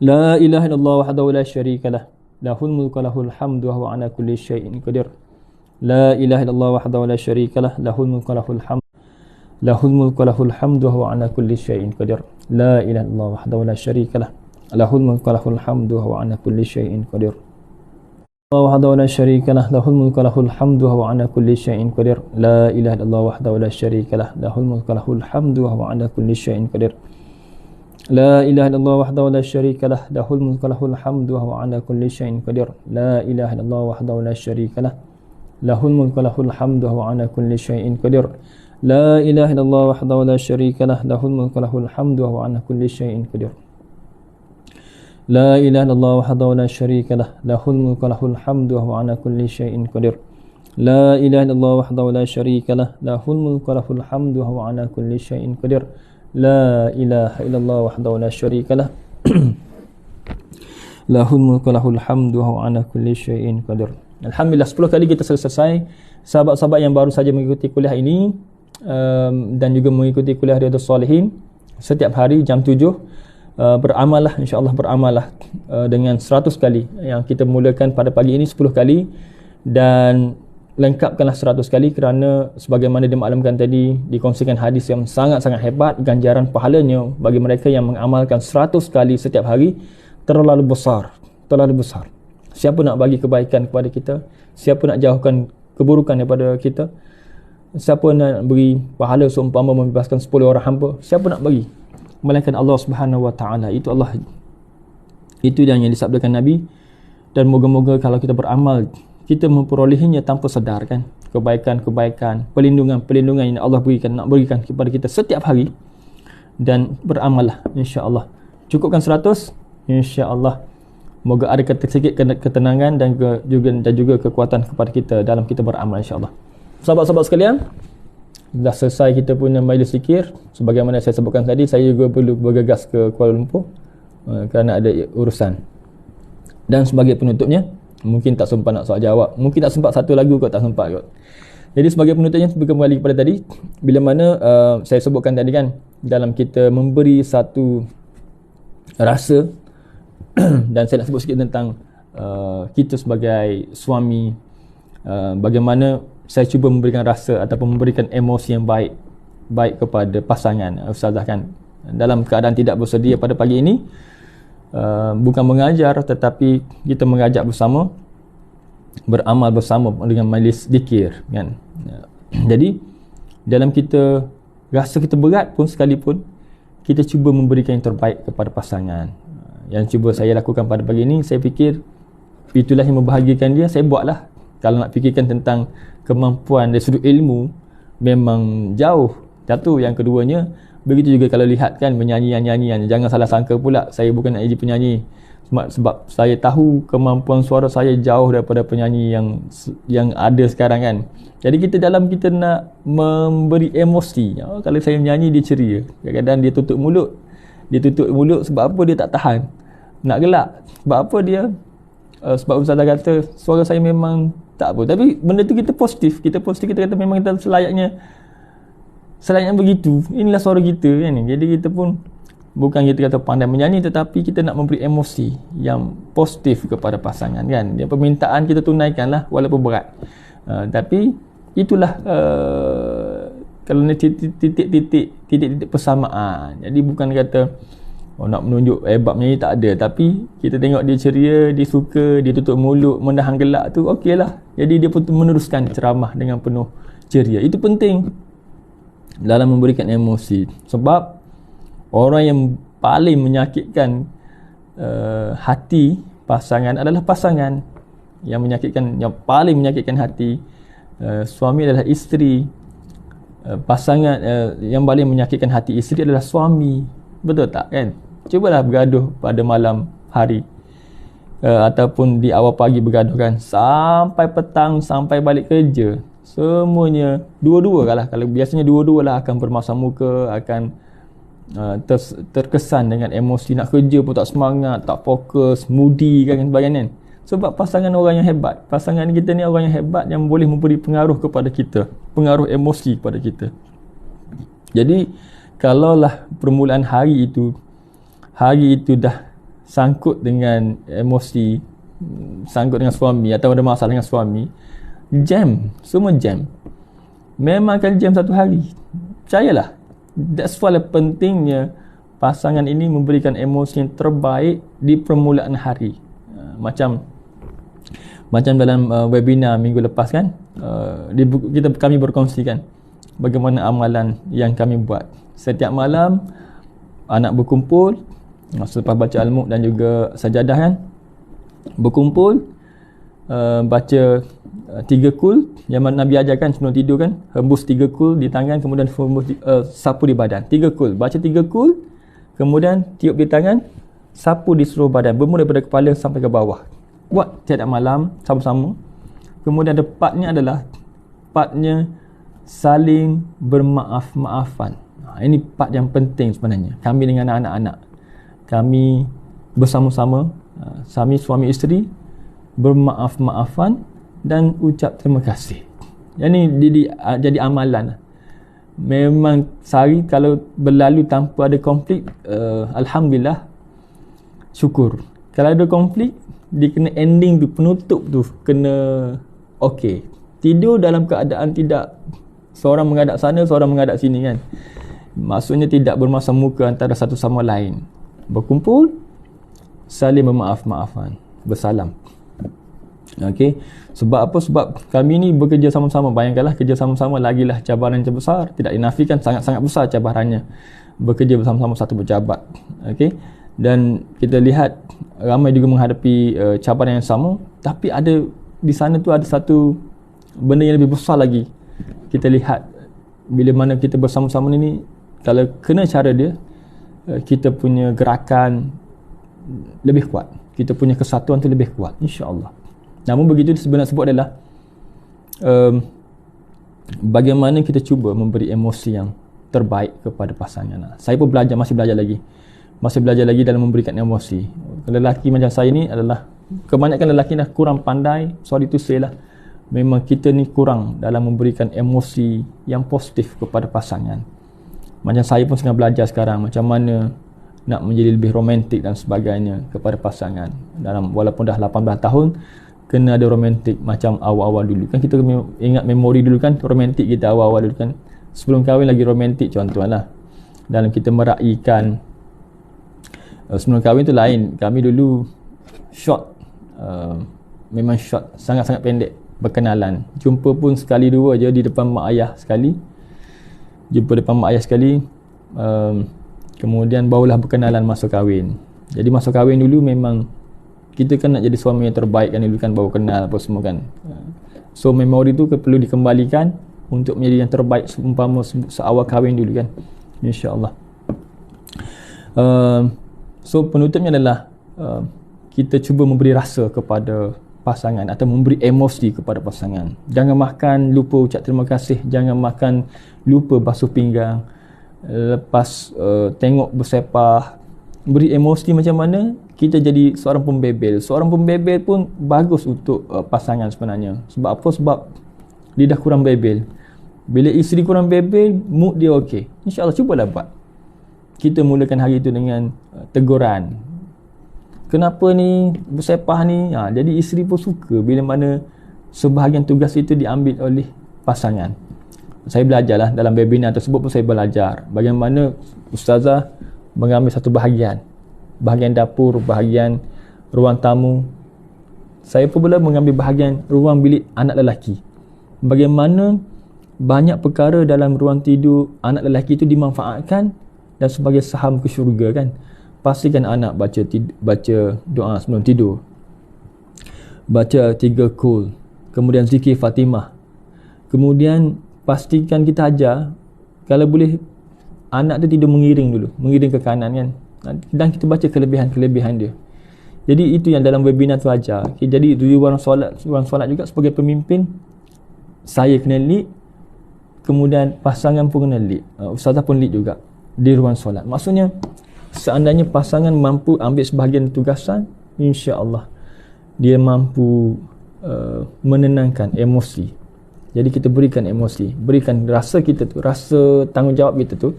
La ilaha illallah wahdahu la syarikalah, lahul mulku wa lahul hamdu wa huwa ala kulli syai'in qadir. La ilaha illallah wahdahu la syarikalah, lahul mulku wa lahul hamdu wa huwa ala kulli syai'in qadir. La ilaha illallah wahdahu la syarikalah, lahul mulku wa lahul hamdu wa huwa ala kulli syai'in qadir. Allah wahdahu la syarikalah, lahul mulku wa lahul hamdu wa huwa ala kulli syai'in qadir. La ilaha illallah wahdahu la syarikalah, lahul mulku wa lahul hamdu wa huwa ala kulli syai'in qadir. La ilaha illallah wahdahu la syarikalah, lahul mulku wa lahul hamdu wa huwa ala kulli syai'in qadir. La ilaha illallah wahdahu la syarikalah, lahul mulku wa lahul hamdu wa huwa ala kulli syai'in qadir. La ilaha illallah wahdahu la syarikalah, lahul mulku wa lahul hamdu wa huwa ala kulli syai'in qadir. La ilaha illallah wahdahu la syarikalah, lahul mulku wa lahul hamdu wa huwa ala kulli syai'in qadir. La ilaha illallah wahdahu la syarikalah, lahul mulku wa lahul hamdu wa huwa ala kulli syai'in qadir. La ilaha illallah wahdahu la syarikalah, lahul mulku wa lahul hamdu wa huwa ala kulli syai'in qadir. Alhamdulillah, 10 kali kita selesai. Sahabat-sahabat yang baru saja mengikuti kuliah ini, dan juga mengikuti kuliah Riyadhus Shalihin setiap hari jam 7. Beramallah, insya-Allah beramallah dengan 100 kali. Yang kita mulakan pada pagi ini 10 kali dan lengkapkanlah 100 kali, kerana sebagaimana dimaklumkan tadi, dikongsikan hadis yang sangat-sangat hebat. Ganjaran pahalanya bagi mereka yang mengamalkan 100 kali setiap hari terlalu besar, terlalu besar. Siapa nak bagi kebaikan kepada kita, siapa nak jauhkan keburukan daripada kita, siapa nak beri pahala seumpama membebaskan 10 orang hamba, siapa nak bagi melainkan Allah Subhanahu Wa Taala. Itu Allah, itu yang disabdakan Nabi. Dan moga-moga kalau kita beramal, kita memperolehinya tanpa sedar kan, kebaikan-kebaikan, perlindungan-perlindungan yang Allah nak berikan kepada kita setiap hari. Dan beramallah, insya-Allah. Cukupkan 100, insya-Allah. Moga ada sedikit ketenangan dan juga kekuatan kepada kita dalam kita beramal, insya-Allah. Sahabat-sahabat sekalian, dah selesai kita punya majlis zikir. Sebagaimana saya sebutkan tadi, saya juga perlu bergegas ke Kuala Lumpur kerana ada urusan. Dan sebagai penutupnya, mungkin tak sempat nak soal jawab, mungkin tak sempat satu lagu kot, tak sempat kot. Jadi sebagai penutupnya, kembali kepada tadi, bila mana saya sebutkan tadi kan, dalam kita memberi satu rasa dan saya nak sebut sikit tentang kita sebagai suami, bagaimana saya cuba memberikan rasa ataupun memberikan emosi yang baik kepada pasangan ustazah kan, dalam keadaan tidak bersedia pada pagi ini. Bukan mengajar, tetapi kita mengajak bersama, beramal bersama dengan majlis zikir kan. Jadi dalam kita rasa kita berat pun sekalipun, kita cuba memberikan yang terbaik kepada pasangan. Yang cuba saya lakukan pada pagi ini, saya fikir itulah yang membahagiakan dia, saya buatlah. Kalau nak fikirkan tentang kemampuan dari sudut ilmu, memang jauh. Satu. Yang keduanya, begitu juga kalau lihat kan nyanyian, jangan salah sangka pula saya bukan nak jadi penyanyi, sebab saya tahu kemampuan suara saya jauh daripada penyanyi yang ada sekarang kan. Jadi kita nak memberi emosi, kalau saya menyanyi dia ceria, kadang-kadang dia tutup mulut sebab apa? Dia tak tahan nak gelak. Sebab apa dia? Sebab ustazah kata suara saya memang tak apa, tapi benda tu kita positif, kita kata memang kita selayaknya begitu, inilah suara kita kan. Jadi kita pun bukan kita kata pandai menyanyi, tetapi kita nak memberi emosi yang positif kepada pasangan kan. Dia permintaan kita tunaikanlah walaupun berat. Tapi itulah kalau ni titik-titik persamaan. Jadi bukan kata nak menunjuk hebat menyanyi, tak ada, tapi kita tengok dia ceria, dia suka, dia tutup mulut, menahan gelak tu, okeylah. Jadi dia pun meneruskan ceramah dengan penuh ceria. Itu penting dalam memberikan emosi, sebab orang yang paling menyakitkan hati pasangan adalah pasangan. Yang paling menyakitkan hati suami adalah isteri. Pasangan yang paling menyakitkan hati isteri adalah suami. Betul tak kan? Cubalah bergaduh pada malam hari, ataupun di awal pagi bergaduh kan, sampai petang, sampai balik kerja, semuanya dua-dua lah. Kalau biasanya dua-dua lah akan bermasam muka, akan terkesan dengan emosi, nak kerja pun tak semangat, tak fokus, moody kan sebagainya. Sebab pasangan orang yang hebat, pasangan kita ni orang yang hebat, yang boleh memberi pengaruh kepada kita, pengaruh emosi kepada kita. Jadi kalaulah permulaan hari itu dah sangkut dengan emosi, sangkut dengan suami atau ada masalah dengan suami, semua jam, memang akan jam satu hari. Percayalah, that's why pentingnya pasangan ini memberikan emosi yang terbaik di permulaan hari. Macam dalam webinar minggu lepas kan, kami berkongsikan bagaimana amalan yang kami buat. Setiap malam anak berkumpul selepas baca al-Mulk dan juga sajadah kan, berkumpul baca 3 kul yang Nabi ajarkan sebelum tidur kan, hembus 3 kul di tangan, kemudian sapu di badan. 3 kul, baca 3 kul, kemudian tiup di tangan, sapu di seluruh badan, bermula daripada kepala sampai ke bawah. Buat tiap malam sama-sama. Kemudian ada partnya saling bermaaf-maafan. Ini part yang penting sebenarnya. Kami dengan anak-anak, kami bersama-sama, suami isteri, bermaaf-maafan dan ucap terima kasih. Jadi amalan. Memang sehari kalau berlalu tanpa ada konflik, Alhamdulillah, syukur. Kalau ada konflik, dia kena ending tu, penutup tu kena okey. Tidur dalam keadaan tidak seorang menghadap sana, seorang menghadap sini kan. Maksudnya tidak bermasam muka antara satu sama lain. Berkumpul, saling bermaaf-maafan, bersalam. Okey. Sebab apa? Sebab kami ni bekerja sama-sama. Bayangkanlah kerja sama-sama, lagilah cabaran yang besar. Tidak dinafikan, sangat-sangat besar cabarannya bekerja bersama-sama satu pejabat. Okey. Dan kita lihat ramai juga menghadapi cabaran yang sama, tapi ada di sana tu ada satu benda yang lebih besar lagi. Kita lihat bila mana kita bersama-sama ni, kalau kena cara dia, kita punya gerakan lebih kuat, kita punya kesatuan tu lebih kuat, insya-Allah. Namun begitu sebenarnya sebut adalah bagaimana kita cuba memberi emosi yang terbaik kepada pasangan. Saya pun masih belajar lagi dalam memberikan emosi. Lelaki macam saya ni adalah, kebanyakan lelaki dah kurang pandai, sorry to say lah, memang kita ni kurang dalam memberikan emosi yang positif kepada pasangan. Macam saya pun sedang belajar sekarang macam mana nak menjadi lebih romantik dan sebagainya kepada pasangan. Dalam walaupun dah 18 tahun, kena ada romantik macam awal-awal dulu kan. Kita ingat memori dulu kan, romantik kita awal-awal dulu kan, sebelum kahwin lagi romantik contohlah. Dalam kita meraihkan sebelum kahwin tu lain. Kami dulu short, memang short, sangat-sangat pendek berkenalan. Jumpa pun sekali dua je di depan mak ayah sekali. Kemudian barulah berkenalan masa kahwin. Jadi masa kahwin dulu memang kita kan nak jadi suami yang terbaik kan dulu kan, baru kenal apa semua kan. So memori tu perlu dikembalikan untuk menjadi yang terbaik seumpama seawal kahwin dulu kan, insya-Allah. So penutupnya adalah kita cuba memberi rasa kepada pasangan atau memberi emosi kepada pasangan. Jangan makan lupa ucap terima kasih, jangan makan lupa basuh pinggang, lepas tengok bersepah. Beri emosi macam mana kita jadi seorang pembebel. Seorang pembebel pun bagus untuk pasangan sebenarnya. Sebab apa? Sebab dia dah kurang bebel. Bila isteri kurang bebel, mood dia okey. InsyaAllah cubalah buat. Kita mulakan hari itu dengan teguran. Kenapa ni bersepah ni? Jadi isteri pun suka bila mana sebahagian tugas itu diambil oleh pasangan. Saya belajarlah dalam webinar tersebut pun saya belajar bagaimana ustazah mengambil satu bahagian dapur, bahagian ruang tamu. Saya pun pula mengambil bahagian ruang bilik anak lelaki. Bagaimana banyak perkara dalam ruang tidur anak lelaki itu dimanfaatkan dan sebagai saham ke syurga kan. Pastikan anak baca doa sebelum tidur, baca 3 qul, kemudian zikir Fatimah. Kemudian pastikan kita ajar, kalau boleh anak tu tidur mengiring ke kanan kan, dan kita baca kelebihan dia. Jadi itu yang dalam webinar tu ajar. Okay, jadi di ruang solat juga sebagai pemimpin, saya kena lead, kemudian pasangan pun kena lead, ustazah pun lead juga di ruang solat. Maksudnya seandainya pasangan mampu ambil sebahagian tugasan, insya-Allah dia mampu menenangkan emosi. Jadi kita berikan emosi, berikan rasa kita tu, rasa tanggungjawab kita tu,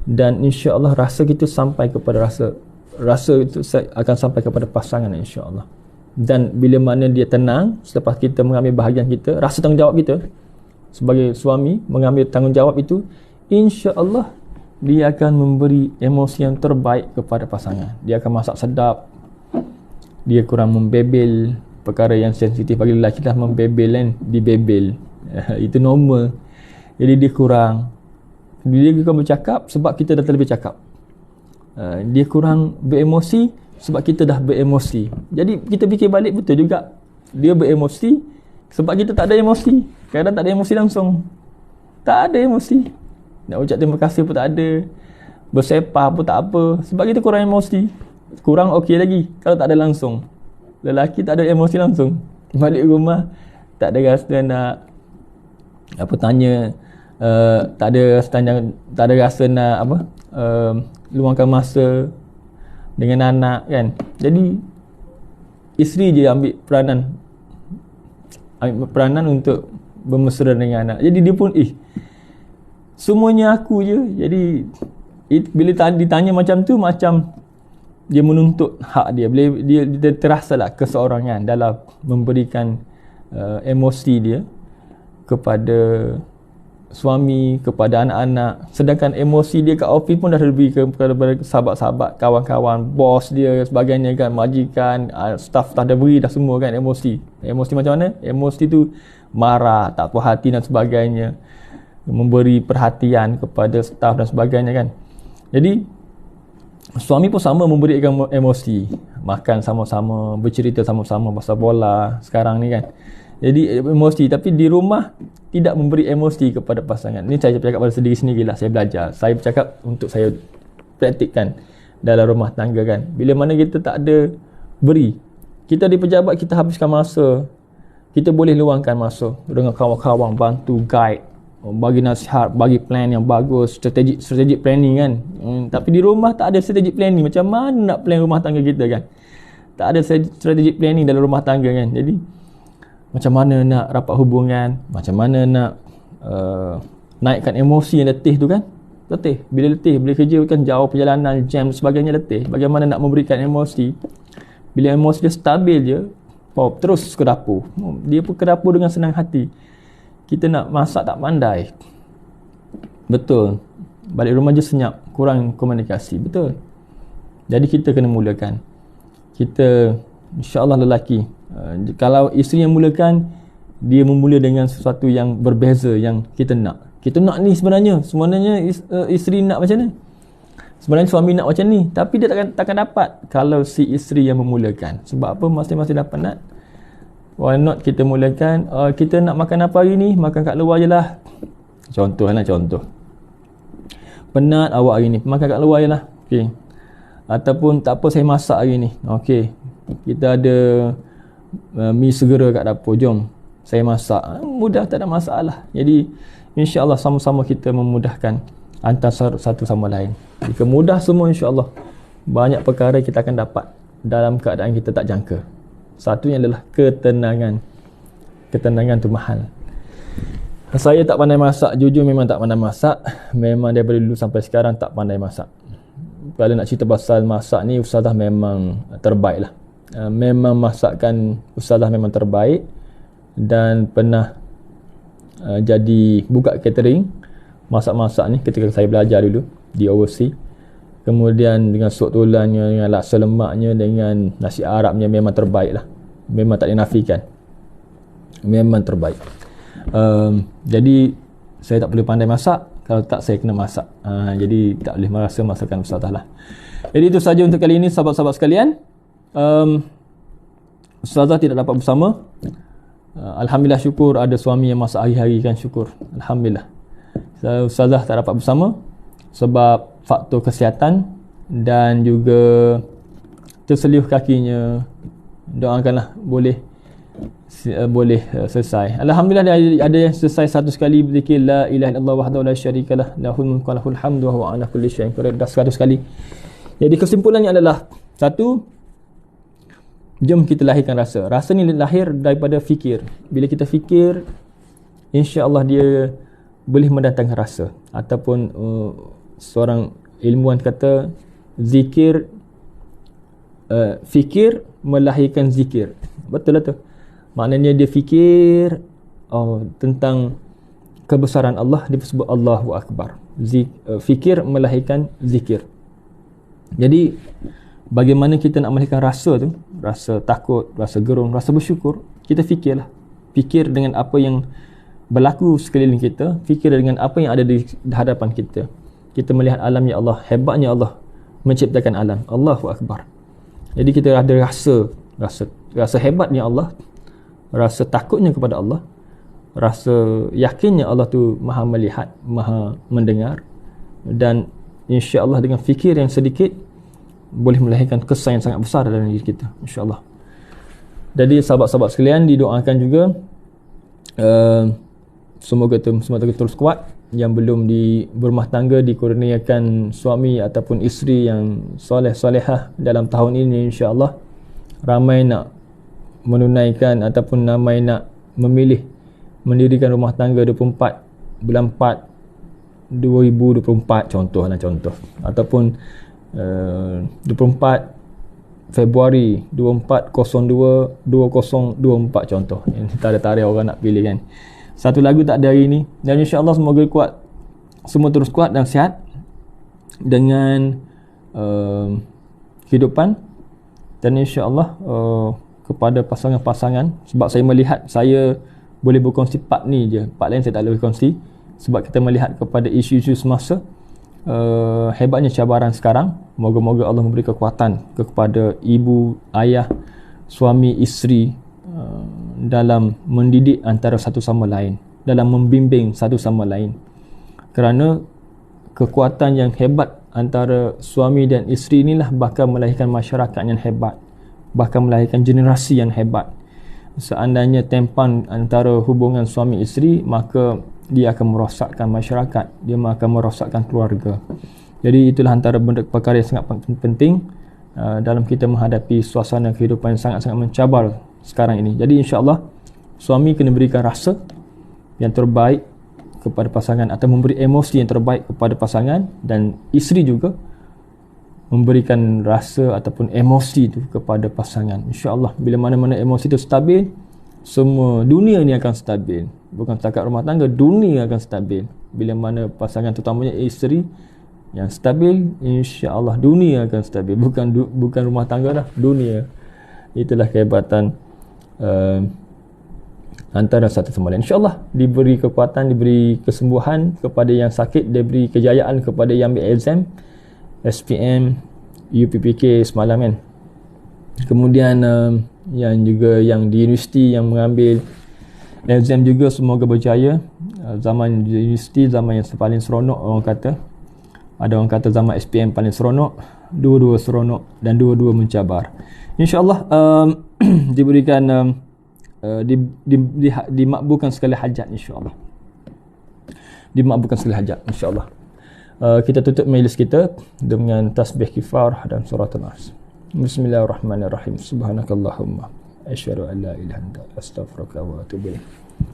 dan insya-Allah rasa kita sampai kepada rasa itu akan sampai kepada pasangan, insya-Allah. Dan bila mana dia tenang selepas kita mengambil bahagian kita, rasa tanggungjawab kita sebagai suami mengambil tanggungjawab itu, insya-Allah dia akan memberi emosi yang terbaik kepada pasangan. Dia akan masak sedap, dia kurang membebel. Perkara yang sensitif bagi lelaki lah membebel kan, dibebel. Itu normal. Jadi dia kurang bercakap sebab kita dah terlebih cakap. Dia kurang beremosi sebab kita dah beremosi. Jadi kita fikir balik, betul juga dia beremosi sebab kita tak ada emosi. Kadang tak ada emosi langsung, tak ada emosi, nak ucap terima kasih pun tak ada, bersepah pun tak apa, sebab kita kurang emosi. Kurang okey lagi kalau tak ada langsung. Lelaki tak ada emosi langsung, balik rumah tak ada rasa nak apa tanya, tak ada rasa nak luangkan masa dengan anak kan. Jadi isteri je ambil peranan untuk bermesra dengan anak. Jadi dia pun semuanya aku je. Jadi bila ditanya macam tu, macam dia menuntut hak dia. Dia terasalah keseorangan dalam memberikan emosi dia kepada suami, kepada anak-anak. Sedangkan emosi dia kat office pun dah lebih kepada sahabat-sahabat, kawan-kawan, bos dia sebagainya kan, majikan, staff dah beri dah semua kan emosi. Emosi macam mana? Emosi tu marah, tak puas hati dan sebagainya, memberi perhatian kepada staff dan sebagainya kan. Jadi suami pun sama memberikan emosi, makan sama-sama, bercerita sama-sama pasal bola sekarang ni kan. Jadi emosi, tapi di rumah tidak memberi emosi kepada pasangan. Ni saya bercakap pada sendiri sendirilah, saya belajar. Saya bercakap untuk saya praktikkan dalam rumah tangga kan. Bila mana kita tak ada beri, kita di pejabat, kita habiskan masa, kita boleh luangkan masa dengan kawan-kawan, bantu guide, bagi nasihat, bagi plan yang bagus, strategic planning kan. Tapi di rumah tak ada strategic planning. Macam mana nak plan rumah tangga kita kan? Tak ada strategic planning dalam rumah tangga kan. Jadi macam mana nak rapat hubungan, macam mana nak naikkan emosi yang letih tu kan. Letih, bila kerja kan jauh perjalanan, jam sebagainya, letih. Bagaimana nak memberikan emosi? Bila emosi dia stabil je, terus ke dapur. Dia pun ke dapur dengan senang hati. Kita nak masak tak pandai, betul, balik rumah je senyap, kurang komunikasi, betul. Jadi kita kena mulakan. Kita, insya-Allah lelaki, kalau isteri yang mulakan, dia memula dengan sesuatu yang berbeza, yang kita nak ni sebenarnya isteri nak macam ni, sebenarnya suami nak macam ni, tapi dia takkan dapat kalau si isteri yang memulakan. Sebab apa? Masing-masing dah penat. Why not kita mulakan, kita nak makan apa hari ni, makan kat luar je lah. Contoh. Penat awak hari ni, makan kat luar je lah. Okay. Ataupun tak apa, saya masak hari ni. Okay, kita ada mi segera kat dapur, jom saya masak. Mudah, tak ada masalah. Jadi insya-Allah sama-sama kita memudahkan antara satu sama lain. Jika mudah semua, insya-Allah banyak perkara kita akan dapat dalam keadaan kita tak jangka. Satunya adalah ketenangan. Ketenangan tu mahal. Saya tak pandai masak, jujur memang tak pandai masak. Memang daripada dulu sampai sekarang tak pandai masak. Kalau nak cerita pasal masak ni, ustazah memang terbaik lah. Memang masakan ustazah memang terbaik. Dan pernah jadi buka catering, masak-masak ni ketika saya belajar dulu di overseas. Kemudian dengan sup tulannya, dengan laksa lemaknya, dengan nasi Arabnya memang terbaik lah. Memang tak dinafikan, memang terbaik. Jadi saya tak boleh pandai masak, kalau tak saya kena masak. Jadi tak boleh merasa masakan ustazah lah. Jadi itu saja untuk kali ini sahabat-sahabat sekalian. Ustazah tidak dapat bersama. Alhamdulillah, syukur ada suami yang masak hari-hari kan, syukur. Alhamdulillah. Ustazah tak dapat bersama sebab faktor kesihatan dan juga terselih kakinya. Doakanlah boleh selesai. Alhamdulillah ada yang selesai satu sekali berzikir la ilaha illallah wahdahu la syarikalah lahul mulku wa lahul hamdu wa huwa ala kulli syai'in qadir. Dah 100 kali. Jadi kesimpulannya adalah, satu, jom kita lahirkan rasa. Rasa ni lahir daripada fikir. Bila kita fikir, insya-Allah dia boleh mendatangkan rasa. Ataupun seorang ilmuwan kata fikir melahirkan zikir. Betul lah tu. Maknanya dia fikir tentang kebesaran Allah, dia sebut Allahu Akbar. Fikir melahirkan zikir. Jadi bagaimana kita nak melahirkan rasa tu, rasa takut, rasa gerun, rasa bersyukur, kita fikirlah. Fikir dengan apa yang berlaku sekeliling kita, fikir dengan apa yang ada di hadapan kita. Kita melihat alam, ya Allah, hebatnya Allah menciptakan alam. Allahu Akbar. Jadi kita ada rasa hebatnya Allah, rasa takutnya kepada Allah, rasa yakinnya Allah tu maha melihat, maha mendengar, dan insya-Allah dengan fikir yang sedikit boleh melahirkan kesan yang sangat besar dalam diri kita, insya-Allah. Jadi sahabat-sahabat sekalian, didoakan juga semoga terus kuat. Yang belum berumah tangga dikurniakan suami ataupun isteri yang soleh-solehah dalam tahun ini, insya-Allah. Ramai nak menunaikan ataupun ramai nak memilih mendirikan rumah tangga 24 bulan 4 2024 contoh ataupun 24 Februari 2402 2024 contoh. Tak ada tarikh orang nak pilih kan. Satu lagu tak ada hari ni, dan insya-Allah semoga kuat, semua terus kuat dan sihat dengan kehidupan, dan insya-Allah kepada pasangan-pasangan, sebab saya melihat saya boleh berkongsi part ni je, part lain saya tak boleh berkongsi sebab kita melihat kepada isu-isu semasa. Hebatnya cabaran sekarang, moga-moga Allah memberi kekuatan kepada ibu, ayah, suami, isteri dalam mendidik antara satu sama lain, dalam membimbing satu sama lain, kerana kekuatan yang hebat antara suami dan isteri inilah bakal melahirkan masyarakat yang hebat, bakal melahirkan generasi yang hebat. Seandainya tempan antara hubungan suami isteri, maka dia akan merosakkan masyarakat, dia akan merosakkan keluarga. Jadi itulah antara benda perkara yang sangat penting dalam kita menghadapi suasana kehidupan yang sangat-sangat mencabar sekarang ini. Jadi insya-Allah suami kena berikan rasa yang terbaik kepada pasangan, atau memberi emosi yang terbaik kepada pasangan, dan isteri juga memberikan rasa ataupun emosi itu kepada pasangan. InsyaAllah bila mana-mana emosi itu stabil, semua dunia ni akan stabil. Bukan setakat rumah tangga, dunia akan stabil. Bila mana pasangan, terutamanya isteri yang stabil, insya-Allah dunia akan stabil. Bukan rumah tangga dah, dunia. Itulah kehebatan antara satu sama lain. InsyaAllah diberi kekuatan, diberi kesembuhan kepada yang sakit, diberi kejayaan kepada yang ambil exam SPM, UPPK semalam kan. Kemudian yang juga yang di universiti yang mengambil exam juga semoga berjaya. Zaman universiti zaman yang paling seronok orang kata. Ada orang kata zaman SPM paling seronok, dua-dua seronok dan dua-dua mencabar. InsyaAllah diberikan dimakbulkan segala hajat insya-Allah. Dimakbulkan segala hajat insya-Allah. Kita tutup majlis kita dengan tasbih kifar dan surat An-Nas. Bismillahirrahmanirrahim. Subhanakallahumma asyhadu an la ilaha illa anta astaghfiruka wa atubu ilaik.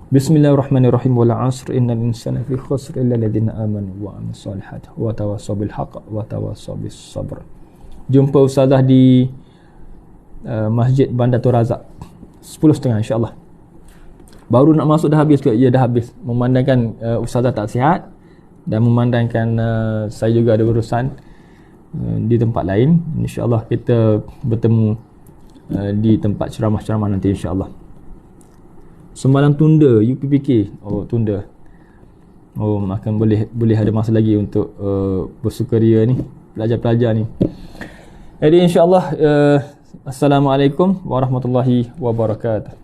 Bismillahirrahmanirrahim. Wal 'asr innal insana fi khusr illa alladziina aamanu wa 'amilus shalihaati wa tawassaw bil haqq wa tawassaw bis sabr. Jumpa ustazah di Masjid Bandar Tun Razak 10.30 insya-Allah. Baru nak masuk dah habis ke? Ya dah habis. Memandangkan ustazah tak sihat dan memandangkan saya juga ada urusan di tempat lain, insya-Allah kita bertemu di tempat ceramah-ceramah nanti insya-Allah. Semalam tunda UPPK. Oh tunda. Oh akan boleh ada masa lagi untuk bersukaria ni, pelajar-pelajar ni. Jadi insya-Allah assalamualaikum warahmatullahi wabarakatuh.